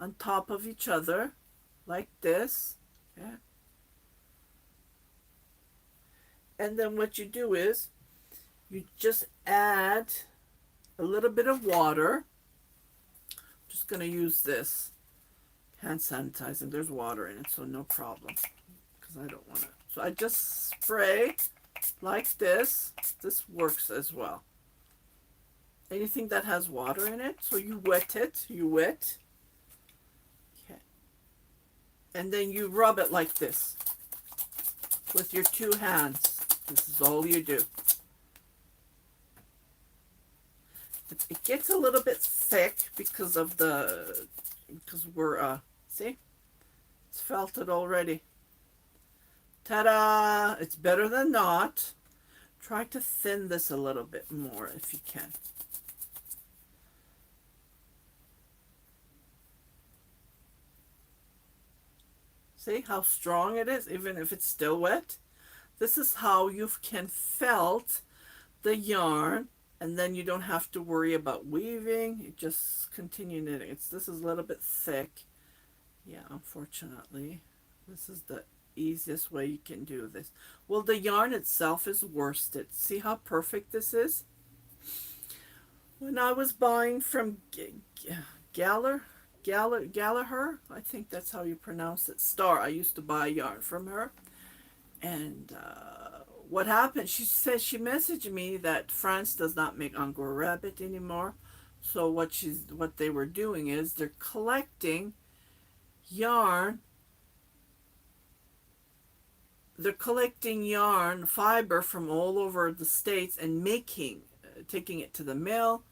on top of each other like this. Okay. And then what you do is you just add a little bit of water. I'm just going to use this hand sanitizing. There's water in it, so no problem, because I don't want it. So I just spray like this. This works as well. Anything that has water in it, so you wet it. Okay. And then you rub it like this with your two hands. This is all you do. It gets a little bit thick because we're see, it's felted already. Ta-da! It's better than not. Try to thin this a little bit more if you can. See how strong it is, even if it's still wet? This is how you can felt the yarn, and then you don't have to worry about weaving. You just continue knitting. This is a little bit thick. Yeah, unfortunately. This is the easiest way you can do this. Well, the yarn itself is worsted. See how perfect this is? When I was buying from Gallagher, I think that's how you pronounce it, Star, I used to buy yarn from her. And what happened, she said, she messaged me that France does not make Angora Rabbit anymore. So what they were doing is they're collecting yarn. They're collecting yarn fiber from all over the States and taking it to the mill.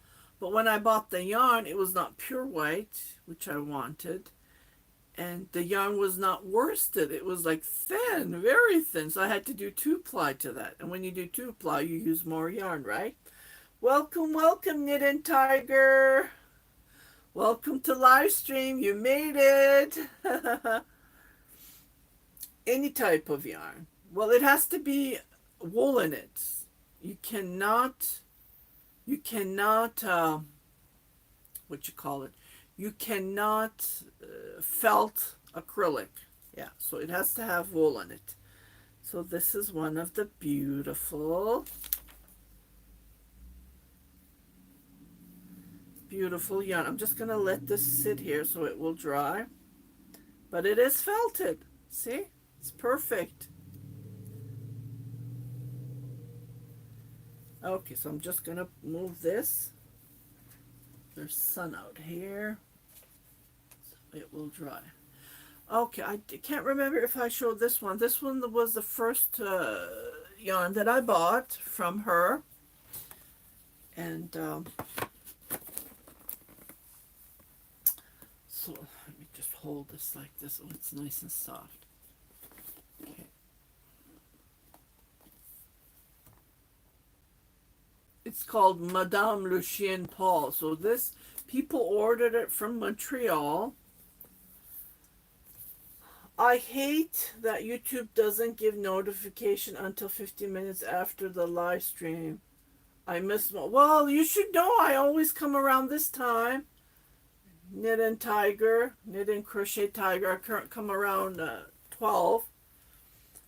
But when I bought the yarn, it was not pure white, which I wanted. And the yarn was not worsted. It was like thin, very thin. So I had to do 2-ply to that. And when you do 2-ply, you use more yarn, right? Welcome, welcome, Knit and Tiger. Welcome to live stream. You made it. Any type of yarn. Well, it has to be wool in it. You cannot, what you call it? You cannot felt acrylic. Yeah, so it has to have wool in it. So this is one of the beautiful yarn. I'm just going to let this sit here so it will dry. But it is felted. See? It's perfect. Okay, so I'm just going to move this. There's sun out here. So it will dry. Okay, I can't remember if I showed this one. This one was the first yarn that I bought from her. And so let me just hold this like this. Oh, it's nice and soft. Okay. It's called Madame Le Chien Paul. So this, people ordered it from Montreal. I hate that YouTube doesn't give notification until 15 minutes after the live stream. I miss, well, you should know I always come around this time. Knit and Crochet Tiger, I come around 12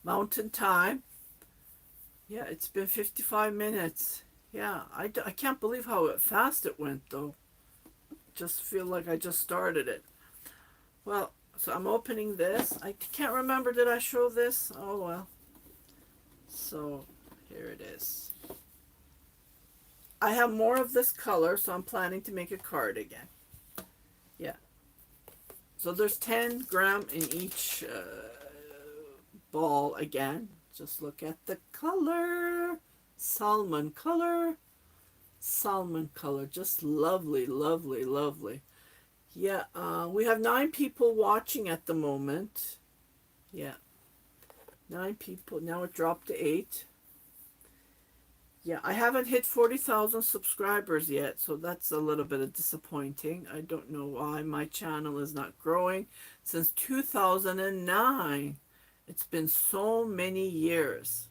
Mountain Time. Yeah, it's been 55 minutes. Yeah, I can't believe how fast it went, though. Just feel like I just started it. Well, so I'm opening this. I can't remember, did I show this? Oh, well. So, here it is. I have more of this color, so I'm planning to make a cardigan. Yeah. So there's 10 gram in each ball again. Just look at the color. Salmon color. Salmon color. Just lovely, lovely, lovely. Yeah, we have 9 people watching at the moment. Yeah. 9 people. Now it dropped to 8. Yeah, I haven't hit 40,000 subscribers yet, so that's a little bit of disappointing. I don't know why my channel is not growing since 2009. It's been so many years.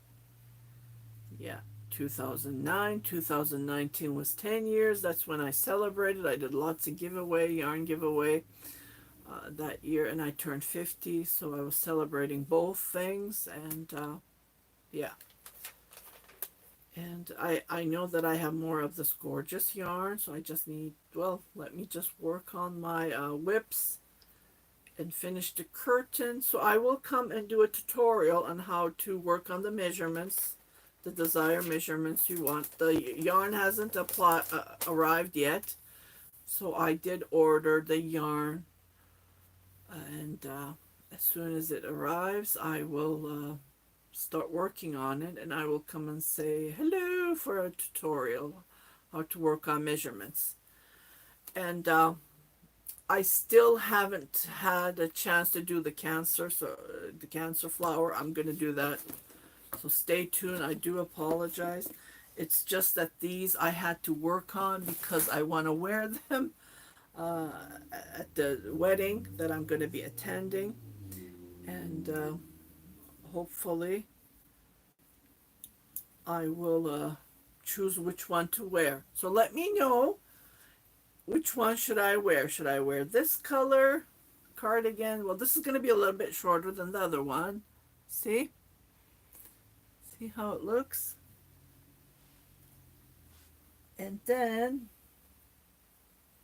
Yeah, 2009, 2019 was 10 years. That's when I celebrated. I did lots of yarn giveaway that year, and I turned 50, so I was celebrating both things, and yeah. And I know that I have more of this gorgeous yarn, so I just need, well, let me just work on my whips and finish the curtain. So I will come and do a tutorial on how to work on the measurements, the desired measurements you want. The yarn hasn't arrived yet, so I did order the yarn, and as soon as it arrives, I will start working on it, and I will come and say hello for a tutorial how to work on measurements. And I still haven't had a chance to do the cancer, so the cancer flower. I'm going to do that, so stay tuned. I do apologize. It's just that these I had to work on because I want to wear them at the wedding that I'm going to be attending, and hopefully I will choose which one to wear. So let me know, which one should I wear? Should I wear this color cardigan? Well, this is going to be a little bit shorter than the other one. See how it looks? And then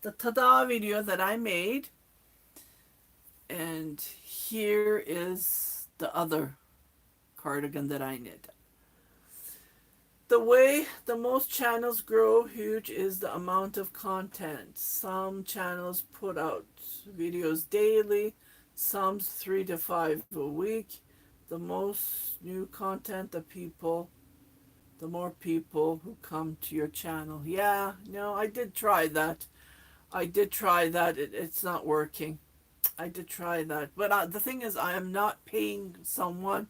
the ta-da video that I made, and here is the other cardigan that I knit. The way the most channels grow huge is the amount of content. Some channels put out videos daily, some 3 to 5 a week. The most new content, the more people who come to your channel. Yeah, no, I did try that. It's not working. I did try that. But the thing is, I am not paying someone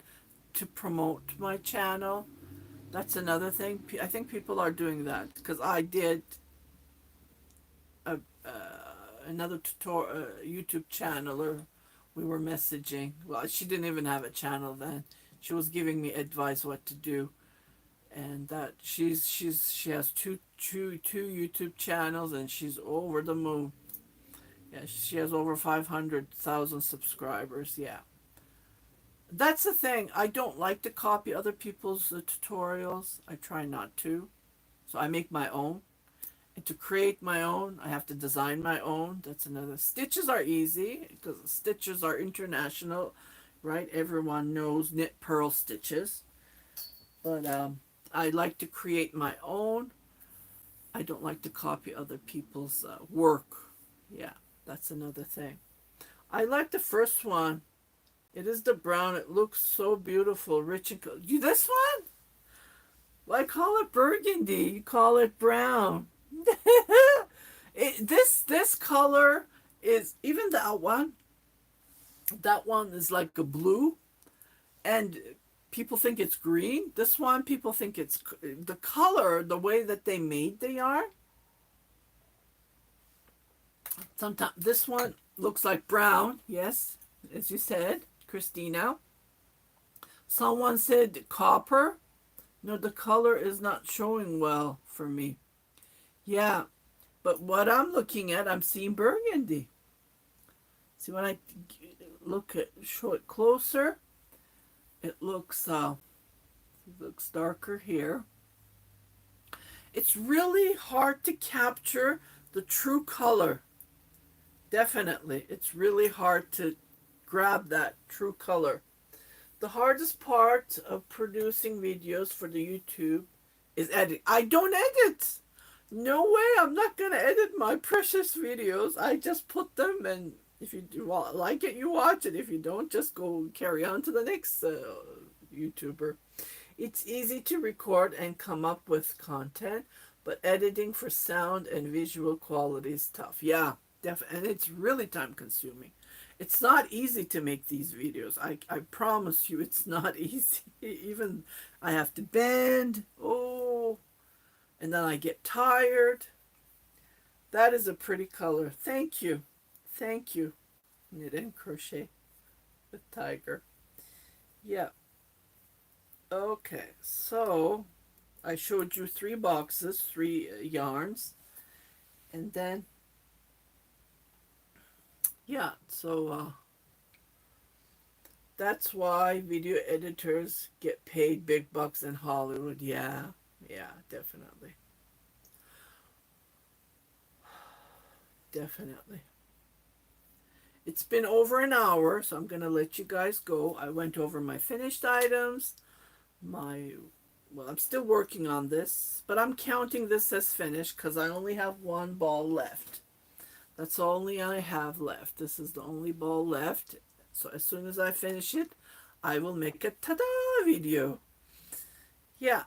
to promote my channel. That's another thing. I think people are doing that, because I did another YouTube channel, or we were messaging. Well, she didn't even have a channel then. She was giving me advice what to do, and that she has two YouTube channels, and she's over the moon. Yeah, she has over 500,000 subscribers. Yeah. That's the thing. I don't like to copy other people's tutorials. I try not to. So I make my own. And to create my own, I have to design my own. That's another. Stitches are easy because stitches are international, right? Everyone knows knit purl stitches. But I like to create my own. I don't like to copy other people's work. Yeah, that's another thing. I like the first one. It is the brown. It looks so beautiful, rich and color. This one? Well, I call it burgundy. You call it brown. This color is, even that one. That one is like a blue, and people think it's green. This one, people think it's the color, the way that they made the yarn. Sometimes this one looks like brown. Yes, as you said. Christina. Someone said copper. No, the color is not showing well for me. Yeah, but what I'm looking at, I'm seeing burgundy. See, when I show it closer, it looks darker here. It's really hard to capture the true color. Definitely, it's really hard to grab that true color. The hardest part of producing videos for the YouTube is editing. I don't edit. No way, I'm not going to edit my precious videos. I just put them, and if you do like it, you watch it. If you don't, just go carry on to the next YouTuber. It's easy to record and come up with content, but editing for sound and visual quality is tough. Yeah, and it's really time consuming. It's not easy to make these videos. I promise you it's not easy. Even I have to bend. Oh, and then I get tired. That is a pretty color. Thank you. Thank you. Knit and crochet with tiger. Yeah. Okay, so I showed you 3 boxes, 3 yarns, and then yeah, so that's why video editors get paid big bucks in Hollywood. Yeah, definitely. Definitely. It's been over an hour, so I'm going to let you guys go. I went over my finished items, I'm still working on this, but I'm counting this as finished because I only have 1 ball left. That's all I have left. This is the only ball left. So as soon as I finish it, I will make a ta-da video. Yeah.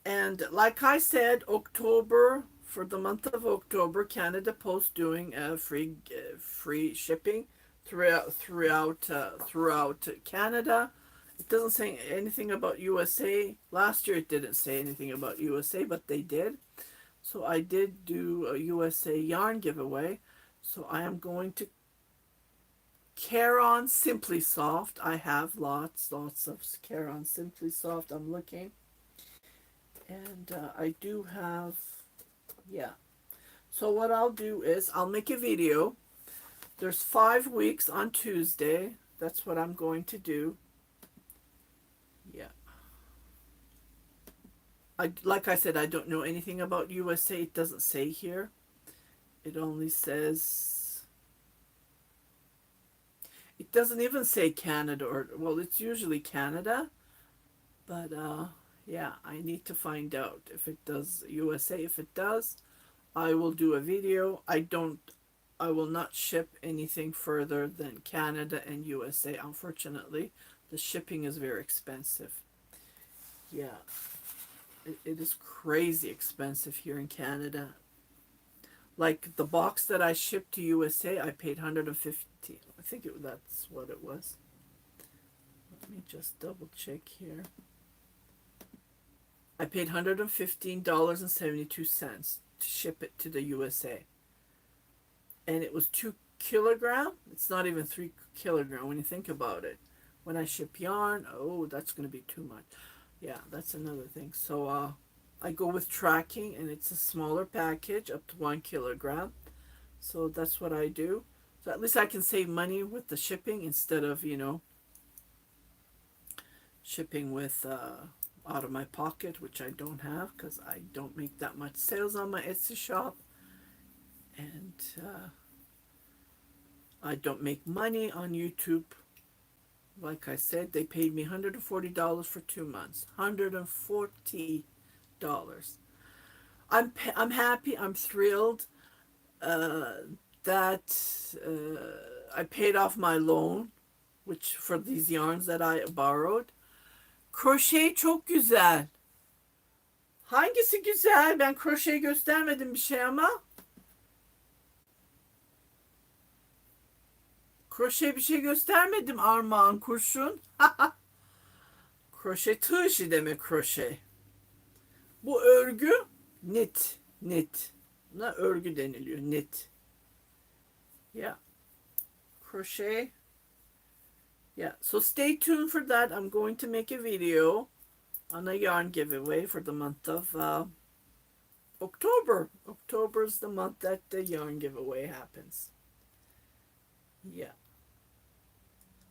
And like I said, for the month of October, Canada Post doing free shipping throughout Canada. It doesn't say anything about USA. Last year it didn't say anything about USA, but they did. So I did do a USA yarn giveaway. So I am going to Care On Simply Soft. I have lots of Care On Simply Soft. I'm looking. And I do have, yeah. So what I'll do is I'll make a video. There's 5 weeks on Tuesday. That's what I'm going to do. Yeah. Like I said, I don't know anything about USA. It doesn't say here. It only says, it doesn't even say Canada, well, it's usually Canada. But yeah, I need to find out if it does USA. If it does, I will do a video. I will not ship anything further than Canada and USA. Unfortunately, the shipping is very expensive. Yeah, it is crazy expensive here in Canada. Like the box that I shipped to USA, I paid $150. I think that's what it was. Let me just double check here. I paid $115.72 to ship it to the USA. And it was 2 kilogram. It's not even 3 kilogram when you think about it. When I ship yarn, oh, that's going to be too much. Yeah, that's another thing. So I go with tracking, and it's a smaller package, up to 1 kilogram. So that's what I do. So at least I can save money with the shipping instead of, shipping with out of my pocket, which I don't have because I don't make that much sales on my Etsy shop. And I don't make money on YouTube. Like I said, they paid me $140 for 2 months. $140. I'm happy. I'm thrilled that I paid off my loan, which for these yarns that I borrowed. Crochet çok güzel. Hangisi güzel? Ben crochet göstermedim bir şey ama. Crochet bir şey göstermedim Armağan Kurşun. Crochet tığ işi demek crochet. Bu örgü knit. Buna örgü deniliyor, knit. Yeah. Crochet. Yeah, so stay tuned for that. I'm going to make a video on a yarn giveaway for the month of October. October is the month that the yarn giveaway happens. Yeah.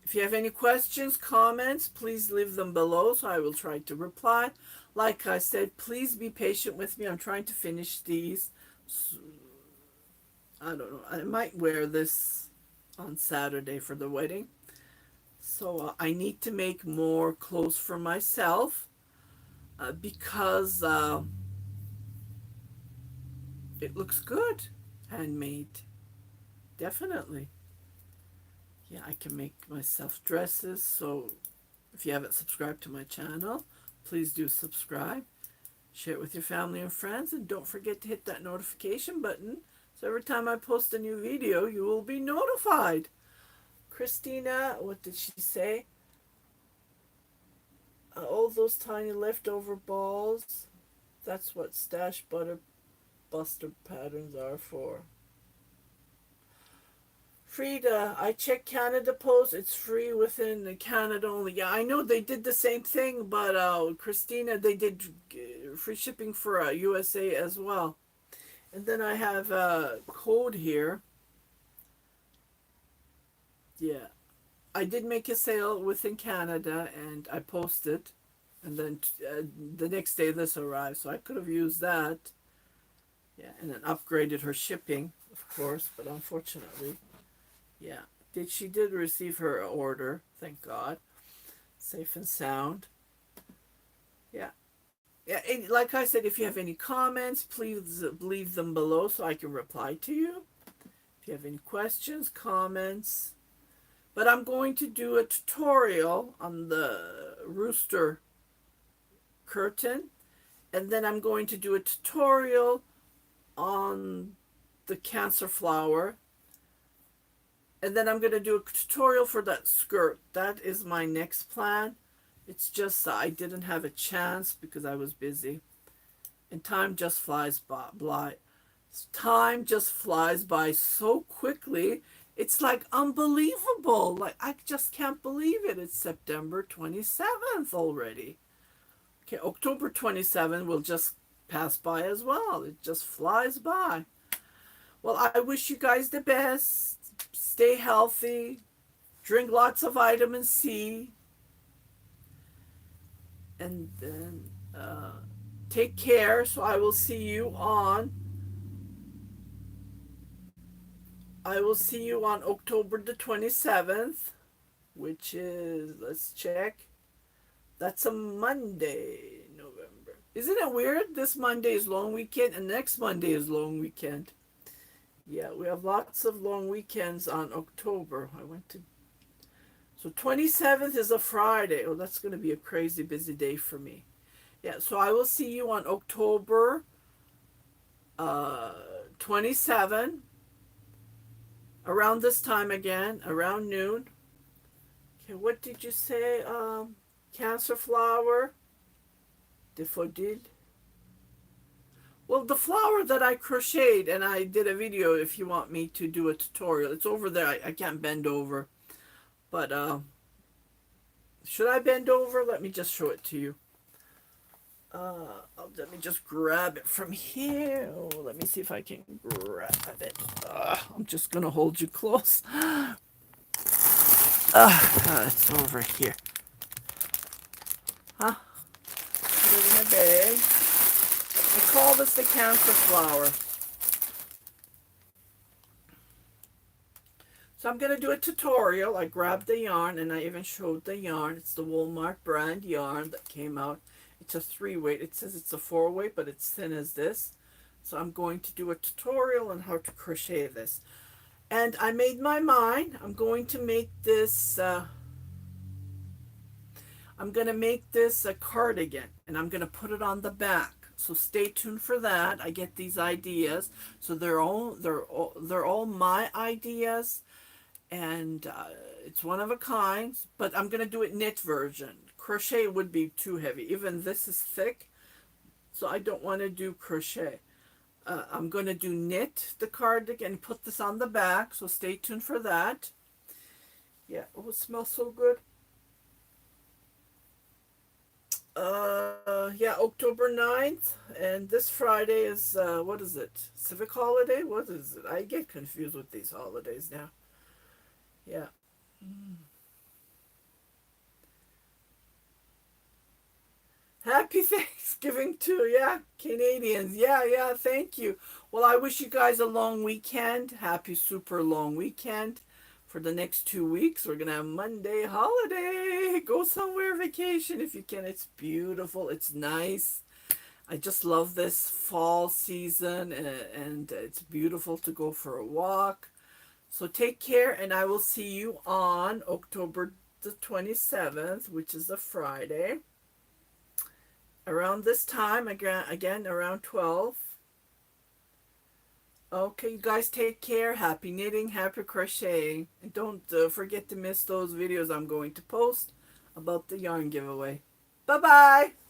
If you have any questions, comments, please leave them below so I will try to reply. Like I said, please be patient with me. I'm trying to finish these. I don't know. I might wear this on Saturday for the wedding. So I need to make more clothes for myself because it looks good. Handmade. Definitely. Yeah, I can make myself dresses. So if you haven't subscribed to my channel, please do subscribe. Share it with your family and friends. And don't forget to hit that notification button. So every time I post a new video, you will be notified. Christina, what did she say? All those tiny leftover balls. That's what stash butter buster patterns are for. Frida, I checked Canada Post. It's free within Canada only. Yeah, I know they did the same thing, but Christina, they did free shipping for USA as well. And then I have a code here. Yeah, I did make a sale within Canada, and I posted, and then the next day this arrived, so I could have used that. Yeah, and then upgraded her shipping, of course, but unfortunately, yeah, she did receive her order, thank God, safe and sound. Yeah, yeah. And like I said, if you have any comments, please leave them below so I can reply to you. If you have any questions, comments. But I'm going to do a tutorial on the rooster curtain, and then I'm going to do a tutorial on the Cancer flower, and then I'm going to do a tutorial for that skirt. That is my next plan. It's just I didn't have a chance because I was busy, and time just flies by. Time just flies by so quickly. It's like unbelievable. Like I just can't believe it. It's September 27th already. Okay, October 27th will just pass by as well. It just flies by. Well, I wish you guys the best. Stay healthy. Drink lots of vitamin C. And then take care. So I will see you on October the 27th, which is, let's check. That's a Monday, November. Isn't it weird? This Monday is long weekend and next Monday is long weekend. Yeah, we have lots of long weekends on October. So 27th is a Friday. Oh, that's going to be a crazy busy day for me. Yeah, so I will see you on October 27, around this time again, around noon. Okay, what did you say? Cancer flower, daffodil. Well, the flower that I crocheted, and I did a video if you want me to do a tutorial. It's over there. I can't bend over. But should I bend over? Let me just show it to you. Let me just grab it from here. Oh, let me see if I can grab it. I'm just going to hold you close. It's over here. Huh? Put it in a bag. I call this the Cancer flower. So I'm going to do a tutorial. I grabbed the yarn and I even showed the yarn. It's the Walmart brand yarn that came out. It's a 3-weight. It says it's a 4-weight, but it's thin as this. So I'm going to do a tutorial on how to crochet this. And I made my mind. I'm going to make this a cardigan, and I'm going to put it on the back. So stay tuned for that. I get these ideas. So they're all my ideas, and it's one of a kind, but I'm going to do it knit version. Crochet would be too heavy. Even this is thick, so I don't want to do crochet. I'm going to do knit the cardigan and put this on the back, so stay tuned for that. Yeah, oh, it smells so good. Yeah, October 9th, and this Friday is, what is it? Civic holiday? What is it? I get confused with these holidays now. Yeah. Happy Thanksgiving too. Yeah, Canadians. Yeah, yeah, thank you. Well, I wish you guys a long weekend. Happy super long weekend. For the next 2 weeks, we're gonna have Monday holiday. Go somewhere vacation if you can. It's beautiful. It's nice. I just love this fall season, and it's beautiful to go for a walk. So take care, and I will see you on October the 27th, which is a Friday, around this time, again around 12. Okay, you guys take care. Happy knitting, happy crocheting. And don't forget to miss those videos I'm going to post about the yarn giveaway. Bye bye.